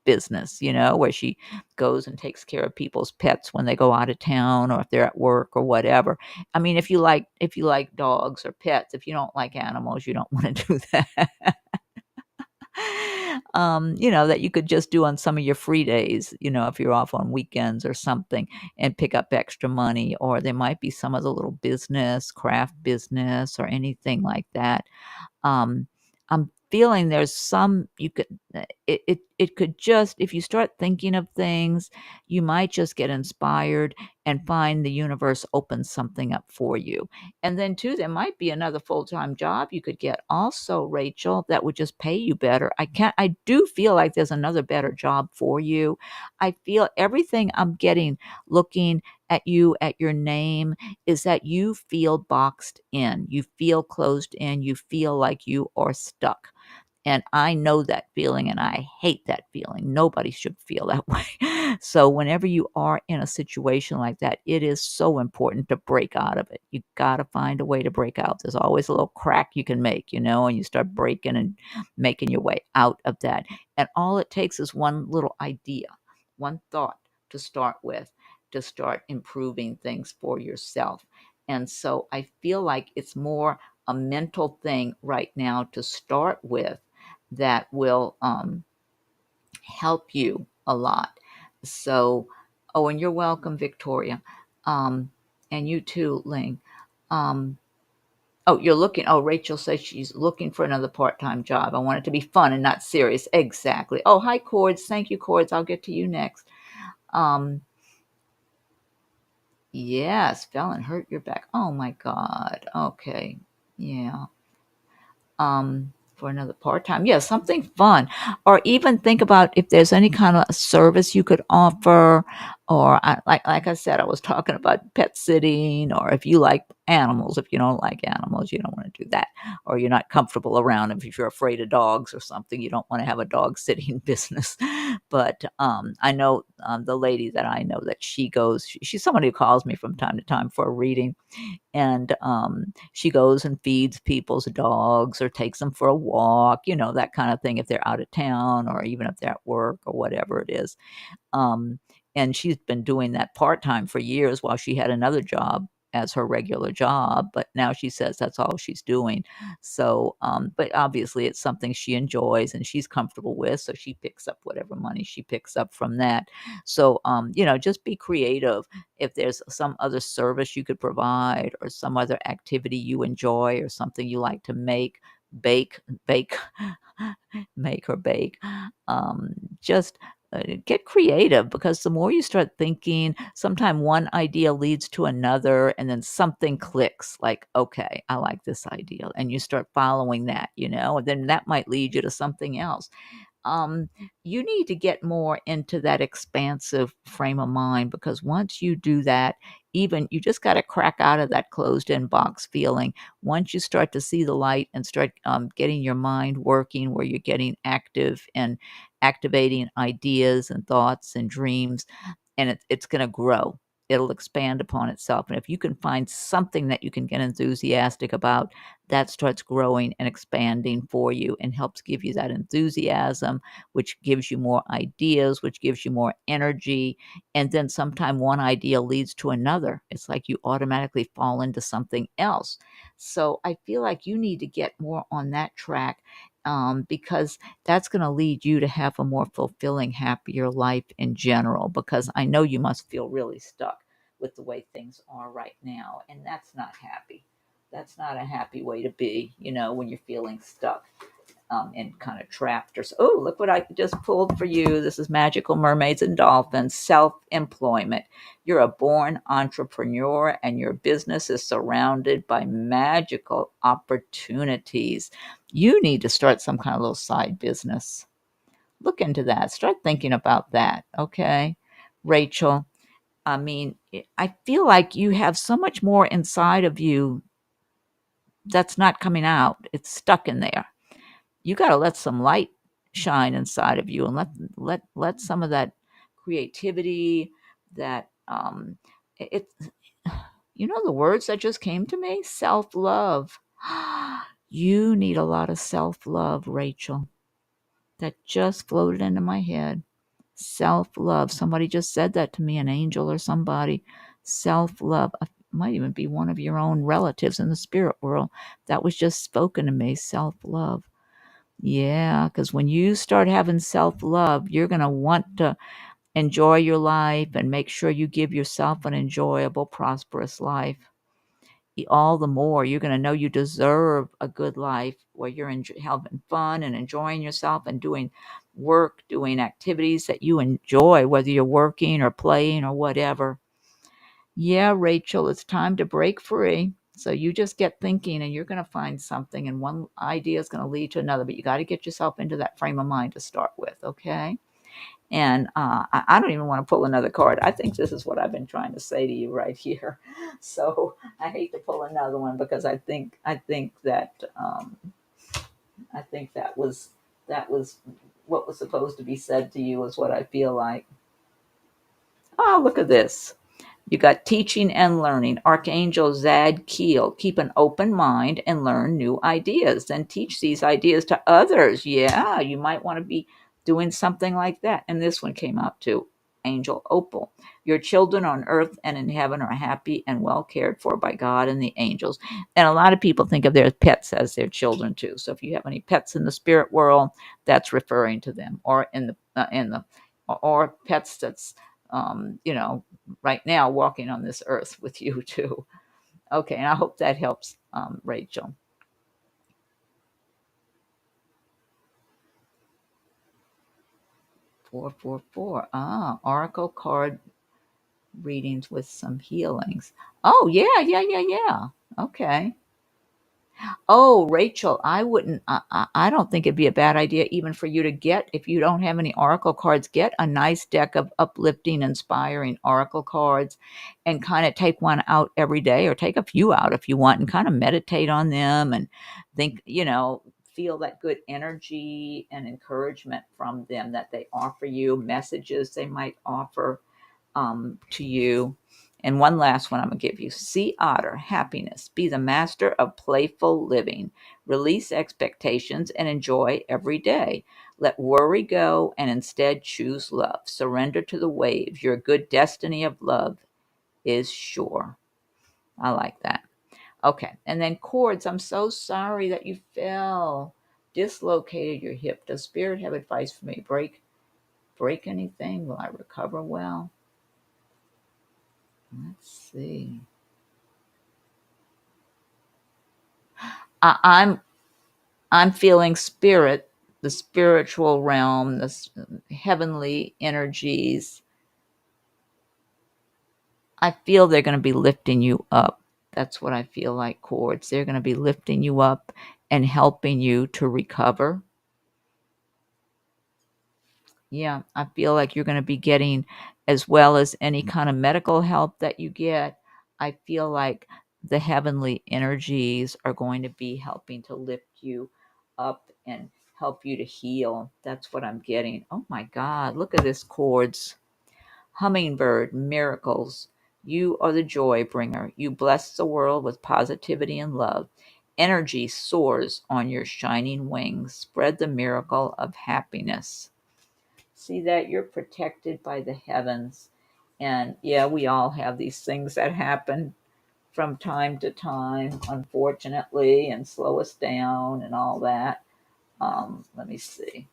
A: business, where she goes and takes care of people's pets when they go out of town or if they're at work or whatever. I mean, if you like dogs or pets, if you don't like animals, you don't want to do that. that you could just do on some of your free days, if you're off on weekends or something, and pick up extra money. Or there might be some other little business, craft business, or anything like that. um, I'm feeling there's some you could it could just, if you start thinking of things, you might just get inspired and find the universe opens something up for you. And then too, there might be another full-time job you could get also, Rachel, that would just pay you better. I do feel like there's another better job for you. I feel everything I'm getting, looking at you, at your name, is that you feel boxed in, you feel closed in, you feel like you are stuck. And I know that feeling and I hate that feeling. Nobody should feel that way. So, whenever you are in a situation like that, it is so important to break out of it. You got to find a way to break out. There's always a little crack you can make, and you start breaking and making your way out of that. And all it takes is one little idea, one thought to start with, to start improving things for yourself. And so I feel like it's more a mental thing right now to start with that will help you a lot. So, oh, and you're welcome, Victoria. And you too, Ling. Um, oh, you're looking. Oh, Rachel says she's looking for another part-time job. I want it to be fun and not serious. Exactly. Oh, hi, Cords. Thank you, Cords. I'll get to you next. Um, yes, fell and hurt your back. Oh my God. Okay. Yeah. For another part-time, yeah, something fun. Or even think about if there's any kind of service you could offer. Or like I said, I was talking about pet sitting. Or if you like animals, if you don't like animals, you don't want to do that. Or you're not comfortable around them, if you're afraid of dogs or something, you don't want to have a dog sitting business. But I know the lady that I know, that she's somebody who calls me from time to time for a reading. And she goes and feeds people's dogs or takes them for a walk, that kind of thing, if they're out of town or even if they're at work or whatever it is. Um, and she's been doing that part-time for years while she had another job as her regular job, but now she says that's all she's doing. So, but obviously it's something she enjoys and she's comfortable with, so she picks up whatever money she picks up from that. So, just be creative. If there's some other service you could provide or some other activity you enjoy or something you like to make, bake, make or bake, just get creative, because the more you start thinking, sometime one idea leads to another and then something clicks, like, okay, I like this idea, and you start following that, and then that might lead you to something else. um, you need to get more into that expansive frame of mind, because once you do that, even you just got to crack out of that closed in box feeling. Once you start to see the light and start getting your mind working, where you're getting active and activating ideas and thoughts and dreams, and it's going to grow. It'll expand upon itself. And if you can find something that you can get enthusiastic about, that starts growing and expanding for you and helps give you that enthusiasm, which gives you more ideas, which gives you more energy. And then sometime one idea leads to another. It's like you automatically fall into something else. So I feel like you need to get more on that track, because that's going to lead you to have a more fulfilling, happier life in general. Because I know you must feel really stuck with the way things are right now, and that's not happy. That's not a happy way to be, when you're feeling stuck, and kind of trapped. Or so. Oh, look what I just pulled for you. This is Magical Mermaids and Dolphins, self-employment. You're a born entrepreneur and your business is surrounded by magical opportunities. You need to start some kind of little side business. Look into that. Start thinking about that. Okay, Rachel. I mean, I feel like you have so much more inside of you that's not coming out. It's stuck in there. You got to let some light shine inside of you, and let some of that creativity, that it the words that just came to me, self-love. You need a lot of self-love, Rachel. That just floated into my head. Self-love. Somebody just said that to me, an angel or somebody. Self-love. Might even be one of your own relatives in the spirit world. That was just spoken to me. Self-love. Yeah, because when you start having self-love, you're going to want to enjoy your life and make sure you give yourself an enjoyable, prosperous life. All the more you're going to know you deserve a good life where you're having fun and enjoying yourself and doing work, doing activities that you enjoy, whether you're working or playing or whatever. Yeah, Rachel, it's time to break free. So you just get thinking and you're going to find something, and one idea is going to lead to another, but you got to get yourself into that frame of mind to start with, okay? And I don't even want to pull another card. I think this is what I've been trying to say to you right here. So I hate to pull another one because I think that was what was supposed to be said to you is what I feel like. Oh, look at this. You got teaching and learning. Archangel Zadkiel. Keep an open mind and learn new ideas. Then teach these ideas to others. Yeah, you might want to be doing something like that. And this one came out too. Angel Opal. Your children on earth and in heaven are happy and well cared for by God and the angels. And a lot of people think of their pets as their children too. So if you have any pets in the spirit world, that's referring to them, or or pets that's right now walking on this earth with you too. Okay, and I hope that helps, Rachel. 444. Ah, oracle card readings with some healings. Oh yeah, yeah. Okay. Oh, Rachel, I wouldn't. I don't think it'd be a bad idea even for you to get, if you don't have any oracle cards, get a nice deck of uplifting, inspiring oracle cards, and kind of take one out every day, or take a few out if you want, and kind of meditate on them and think. Feel that good energy and encouragement from them that they offer you, messages they might offer to you. And one last one I'm going to give you. Sea Otter, happiness. Be the master of playful living. Release expectations and enjoy every day. Let worry go and instead choose love. Surrender to the waves. Your good destiny of love is sure. I like that. Okay. And then cords. I'm so sorry that you fell. Dislocated your hip. Does Spirit have advice for me? Break anything? Will I recover well? Let's see. I'm feeling spirit, the spiritual realm, heavenly energies. I feel they're going to be lifting you up. That's what I feel like, cords. They're going to be lifting you up and helping you to recover. Yeah, I feel like you're going to be getting, as well as any kind of medical help that you get, I feel like the heavenly energies are going to be helping to lift you up and help you to heal. That's what I'm getting. Oh my God, look at this, cords. Hummingbird, miracles. You are the joy bringer. You bless the world with positivity and love. Energy soars on your shining wings. Spread the miracle of happiness. See that? You're protected by the heavens. And yeah, we all have these things that happen from time to time, unfortunately, and slow us down and all that. Let me see.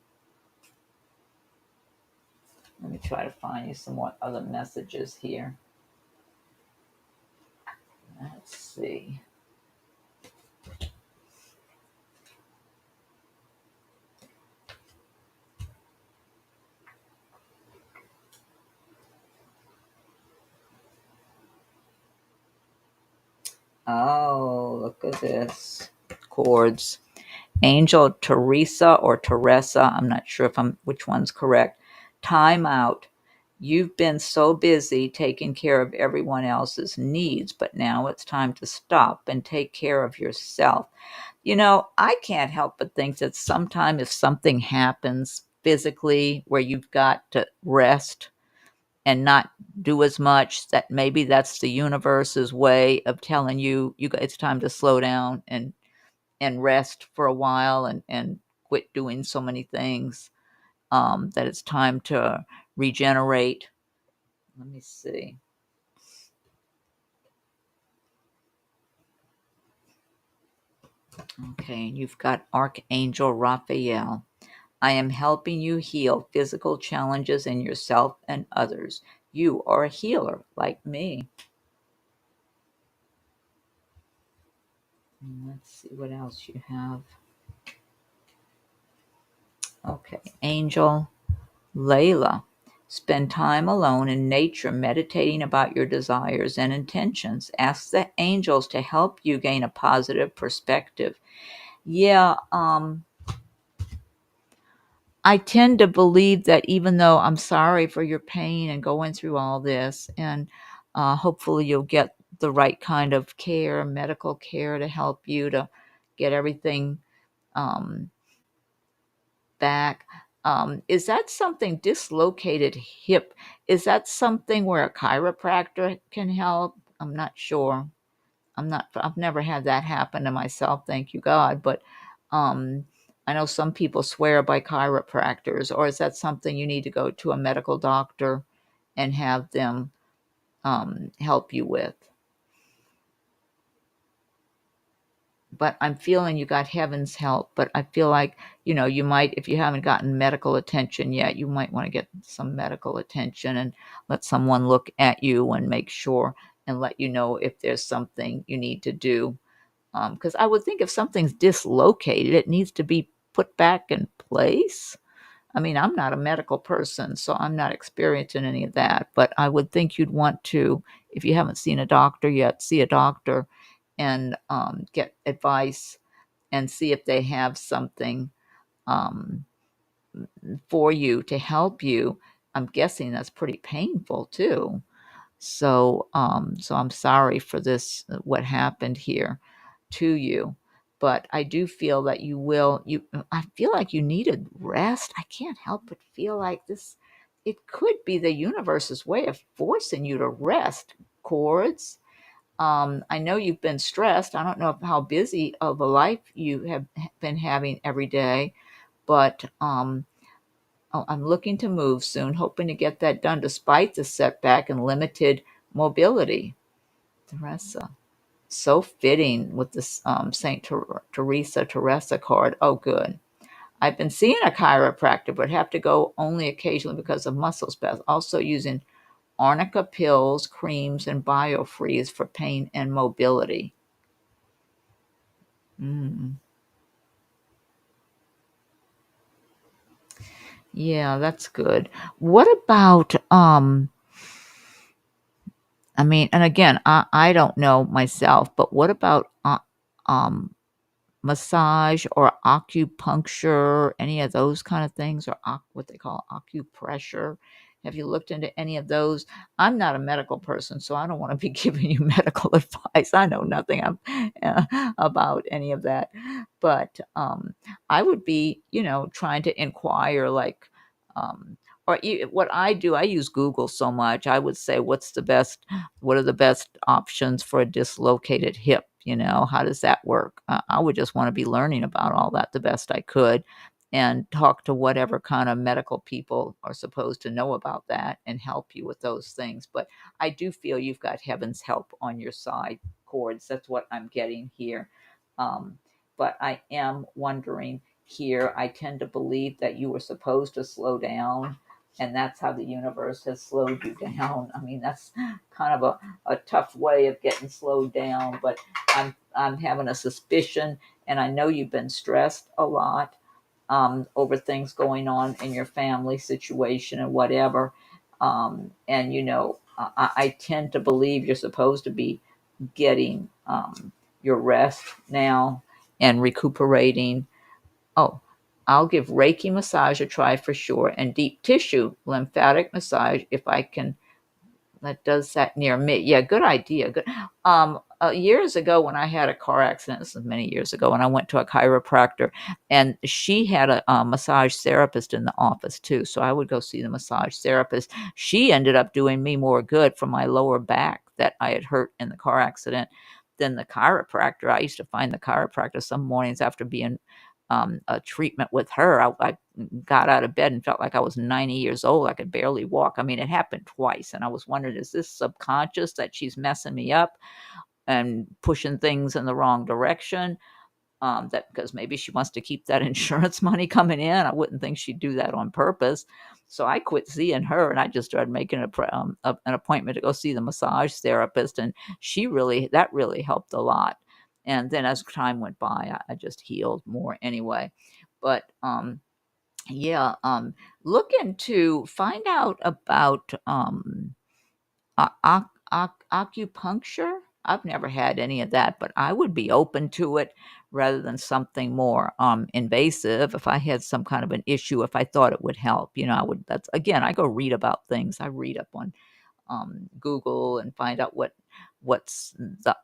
A: Let me try to find you some more other messages here. Let's see. Oh, look at this. Chords. Angel Teresa or Teresa, I'm not sure which one's correct. Time out. You've been so busy taking care of everyone else's needs, but now it's time to stop and take care of yourself. I can't help but think that sometime if something happens physically where you've got to rest and not do as much, that maybe that's the universe's way of telling you it's time to slow down and rest for a while and quit doing so many things, that it's time to regenerate. Let me see. Okay, and you've got Archangel Raphael. I am helping you heal physical challenges in yourself and others. You are a healer like me. Let's see what else you have. Okay, Angel Layla. Spend time alone in nature meditating about your desires and intentions. Ask the angels to help you gain a positive perspective. Yeah, I tend to believe that even though I'm sorry for your pain and going through all this, and hopefully you'll get the right kind of care, medical care to help you to get everything um, back. Is that something dislocated hip? Is that something where a chiropractor can help? I'm not sure. I've never had that happen to myself, thank you God, but um I know some people swear by chiropractors, or is that something you need to go to a medical doctor and have them help you with? But I'm feeling you got heaven's help, but I feel like, you might, if you haven't gotten medical attention yet, you might want to get some medical attention and let someone look at you and make sure and let you know if there's something you need to do. Because I would think if something's dislocated, it needs to be put back in place. I mean, I'm not a medical person, so I'm not experienced in any of that. But I would think you'd want to, if you haven't seen a doctor yet, see a doctor and get advice and see if they have something um, for you to help you. I'm guessing that's pretty painful too. So I'm sorry for this, what happened here to you. But I do feel that I feel like you needed rest. I can't help but feel like this, it could be the universe's way of forcing you to rest, Cords. I know you've been stressed. I don't know how busy of a life you have been having every day, but oh, I'm looking to move soon, hoping to get that done despite the setback and limited mobility. Teresa. So fitting with this Saint Teresa card. Oh, good. I've been seeing a chiropractor, but have to go only occasionally because of muscle spasms. Also using arnica pills, creams, and biofreeze for pain and mobility. Mm. Yeah, that's good. What about I mean, and again, I don't know myself, but what about um massage or acupuncture, any of those kind of things, or what they call acupressure? Have you looked into any of those? I'm not a medical person, so I don't want to be giving you medical advice. I know nothing about any of that. But I would be, trying to inquire, like, what I do, I use Google so much. I would say, what are the best options for a dislocated hip? How does that work? I would just want to be learning about all that the best I could and talk to whatever kind of medical people are supposed to know about that and help you with those things. But I do feel you've got heaven's help on your side, Cords. That's what I'm getting here. But I am wondering here, I tend to believe that you were supposed to slow down, and that's how the universe has slowed you down. I mean, that's kind of a tough way of getting slowed down, but I'm having a suspicion, and I know you've been stressed a lot over things going on in your family situation and whatever. And I tend to believe you're supposed to be getting your rest now and recuperating. Oh, I'll give Reiki massage a try for sure, and deep tissue lymphatic massage if I can. That does that near me. Yeah, good idea. Good. Years ago when I had a car accident, this was many years ago, and I went to a chiropractor, and she had a massage therapist in the office too. So I would go see the massage therapist. She ended up doing me more good for my lower back that I had hurt in the car accident than the chiropractor. I used to find the chiropractor some mornings after being a treatment with her. I got out of bed and felt like I was 90 years old. I could barely walk. I mean, it happened twice. And I was wondering, is this subconscious that she's messing me up and pushing things in the wrong direction? that because maybe she wants to keep that insurance money coming in. I wouldn't think she'd do that on purpose. So I quit seeing her and I just started making an appointment to go see the massage therapist. And that really helped a lot. And then as time went by, I just healed more anyway. But yeah, look into, find out about acupuncture. I've never had any of that, but I would be open to it rather than something more invasive. If I had some kind of an issue, if I thought it would help, I would. That's again, I go read about things. I read up on Google and find out what's the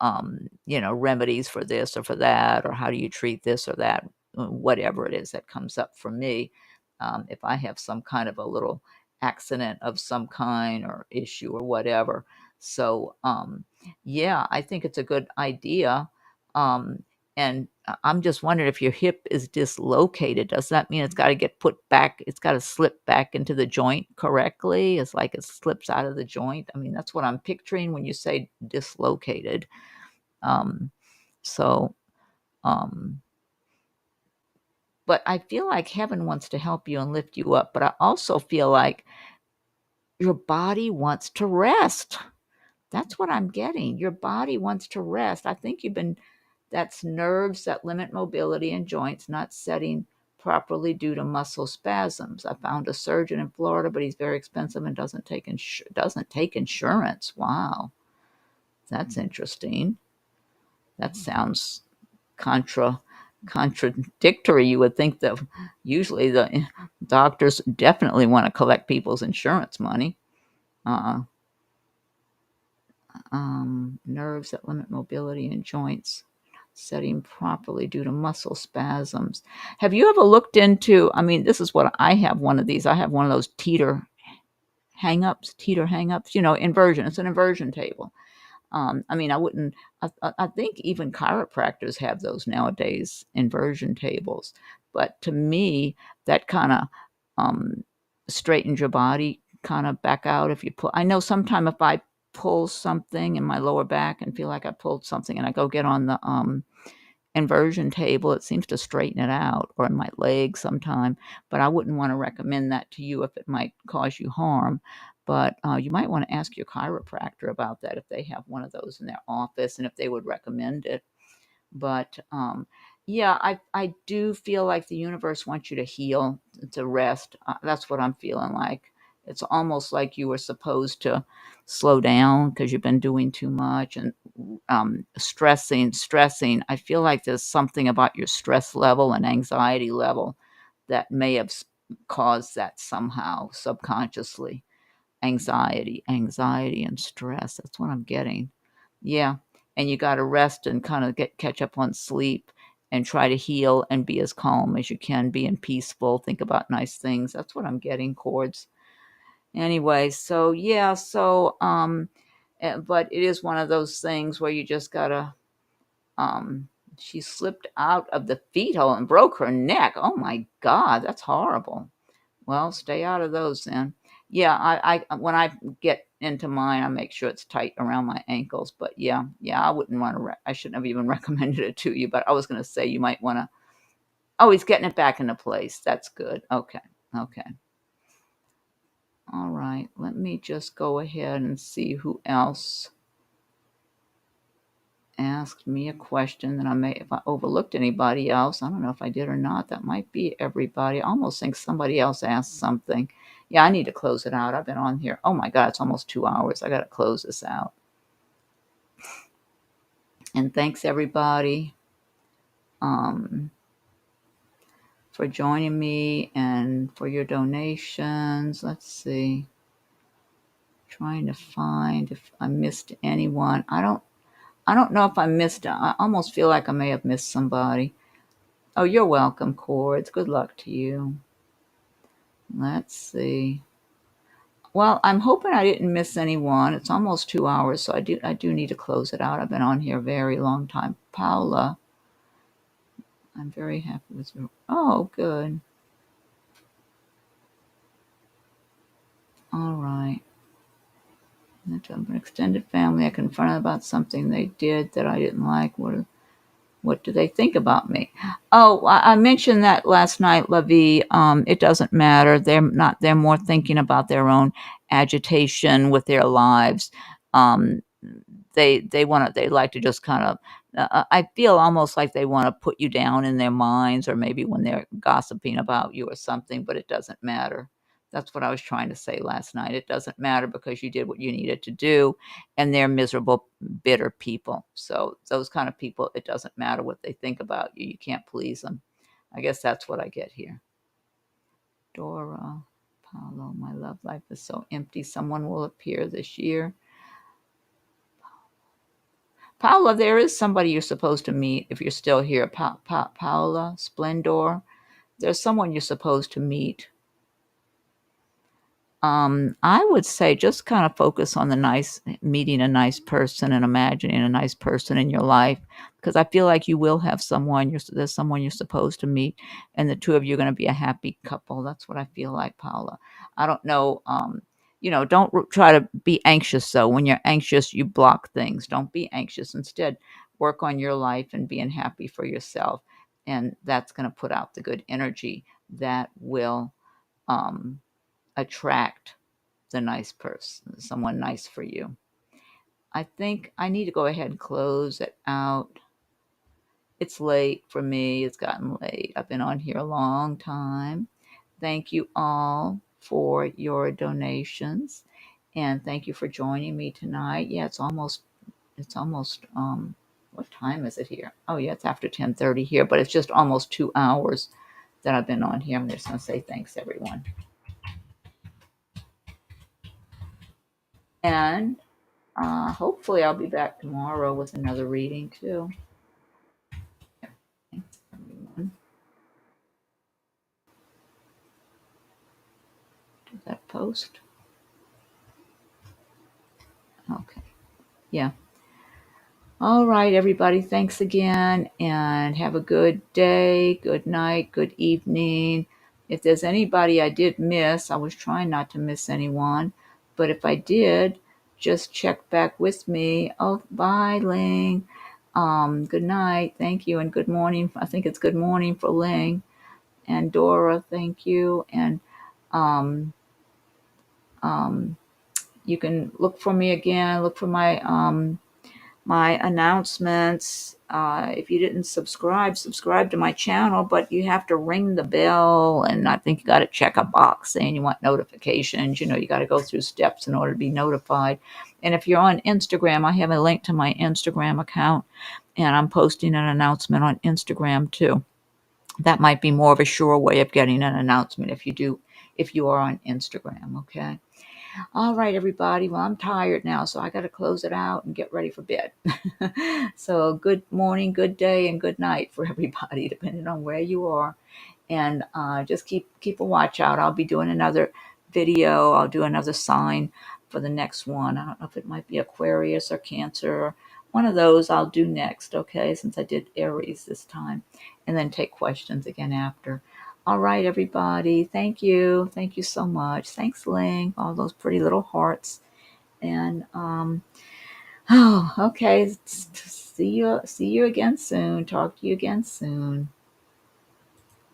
A: remedies for this or for that, or how do you treat this or that, whatever it is that comes up for me. If I have some kind of a little accident of some kind or issue or whatever. So yeah, I think it's a good idea. Um, and I'm just wondering, if your hip is dislocated, does that mean it's got to get put back? It's got to slip back into the joint correctly? It's like it slips out of the joint. I mean, that's what I'm picturing when you say dislocated. Um, so, um, but I feel like heaven wants to help you and lift you up. But I also feel like your body wants to rest. That's what I'm getting. Your body wants to rest. I think that's nerves that limit mobility in joints not setting properly due to muscle spasms. I found a surgeon in Florida, but he's very expensive and doesn't take insurance. Wow, that's interesting. That sounds contradictory. You would think that usually the doctors definitely want to collect people's insurance money. Uh, nerves that limit mobility in joints setting properly due to muscle spasms. Have you ever looked into, I mean, this is what I have, one of these. I have one of those teeter hang-ups, inversion. It's an inversion table. I mean, I think even chiropractors have those nowadays, inversion tables. But to me, that kind of straightens your body kind of back out if you pull. I know sometime if I pull something in my lower back and feel like I pulled something and I go get on the inversion table, it seems to straighten it out, or in my legs sometime. But I wouldn't want to recommend that to you if it might cause you harm. But you might want to ask your chiropractor about that if they have one of those in their office and if they would recommend it. But yeah, I do feel like the universe wants you to heal, to rest. That's what I'm feeling like. It's almost like you were supposed to slow down because you've been doing too much and stressing. I feel like there's something about your stress level and anxiety level that may have caused that somehow subconsciously. Anxiety and stress. That's what I'm getting. Yeah. And you got to rest and kind of catch up on sleep and try to heal and be as calm as you can, being peaceful, think about nice things. That's what I'm getting, chords. Anyway, so yeah, but it is one of those things where you just gotta, she slipped out of the feet hole and broke her neck. Oh my God, that's horrible. Well, stay out of those then. Yeah, I when I get into mine, I make sure it's tight around my ankles. But yeah, I wouldn't want to. I shouldn't have even recommended it to you. But I was going to say you might want to. Oh, he's getting it back into place. That's good. Okay. All right. Let me just go ahead and see who else asked me a question that if I overlooked anybody else. I don't know if I did or not. That might be everybody. I almost think somebody else asked something. Yeah, I need to close it out. I've been on here. Oh my God, it's almost 2 hours. I got to close this out. And thanks everybody for joining me and for your donations. Let's see. Trying to find if I missed anyone. I don't know if I missed. I almost feel like I may have missed somebody. Oh, you're welcome, Chords. Good luck to you. Let's see. Well, I'm hoping I didn't miss anyone. It's almost 2 hours, so I do need to close it out. I've been on here a very long time. Paula, I'm very happy with you. Oh, good. All right. An extended family. I confronted about something they did that I didn't like. What do they think about me? Oh, I mentioned that last night, Lavi. It doesn't matter. They're more thinking about their own agitation with their lives. Um, they like to just kind of, I feel almost like they want to put you down in their minds, or maybe when they're gossiping about you or something, but it doesn't matter. That's what I was trying to say last night. It doesn't matter because you did what you needed to do, and they're miserable, bitter people. So those kind of people, it doesn't matter what they think about you. You can't please them. I guess that's what I get here. Dora, Paulo, my love life is so empty. Someone will appear this year. Paula, there is somebody you're supposed to meet if you're still here. Paula, Splendor, there's someone you're supposed to meet. I would say just kind of focus on meeting a nice person and imagining a nice person in your life, because I feel like you will have there's someone you're supposed to meet, and the two of you are going to be a happy couple. That's what I feel like, Paula. I don't know. Don't try to be anxious though. When you're anxious, you block things. Don't be anxious. Instead, work on your life and being happy for yourself, and that's going to put out the good energy that will um, attract the nice person, someone nice for you. I think I need to go ahead and close it out. It's late for me. It's gotten late. I've been on here a long time. Thank you all for your donations, and thank you for joining me tonight. Yeah, it's almost what time is it here? Oh yeah, it's after 10:30 here, but it's just almost 2 hours that I've been on here. I'm just going to say thanks, everyone. And hopefully, I'll be back tomorrow with another reading too. Thanks, everyone. Did that post? Okay. Yeah. All right, everybody. Thanks again, and have a good day, good night, good evening. If there's anybody I did miss, I was trying not to miss anyone, but if I did, just check back with me. Oh, bye, Ling. Good night. Thank you, and good morning. I think it's good morning for Ling. And Dora, thank you. And um, um, you can look for me again. Look for my announcements. If you didn't subscribe to my channel, but you have to ring the bell, and I think you got to check a box saying you want notifications. You got to go through steps in order to be notified. And if you're on Instagram, I have a link to my Instagram account, and I'm posting an announcement on Instagram too. That might be more of a sure way of getting an announcement if you are on Instagram. Okay. All right, everybody. Well, I'm tired now, so I got to close it out and get ready for bed. So good morning, good day, and good night for everybody, depending on where you are. And just keep a watch out. I'll be doing another video. I'll do another sign for the next one. I don't know if it might be Aquarius or Cancer, or one of those I'll do next, okay, since I did Aries this time, and then take questions again after. All right, everybody. Thank you. Thank you so much. Thanks, Ling. All those pretty little hearts. And okay. See you again soon. Talk to you again soon.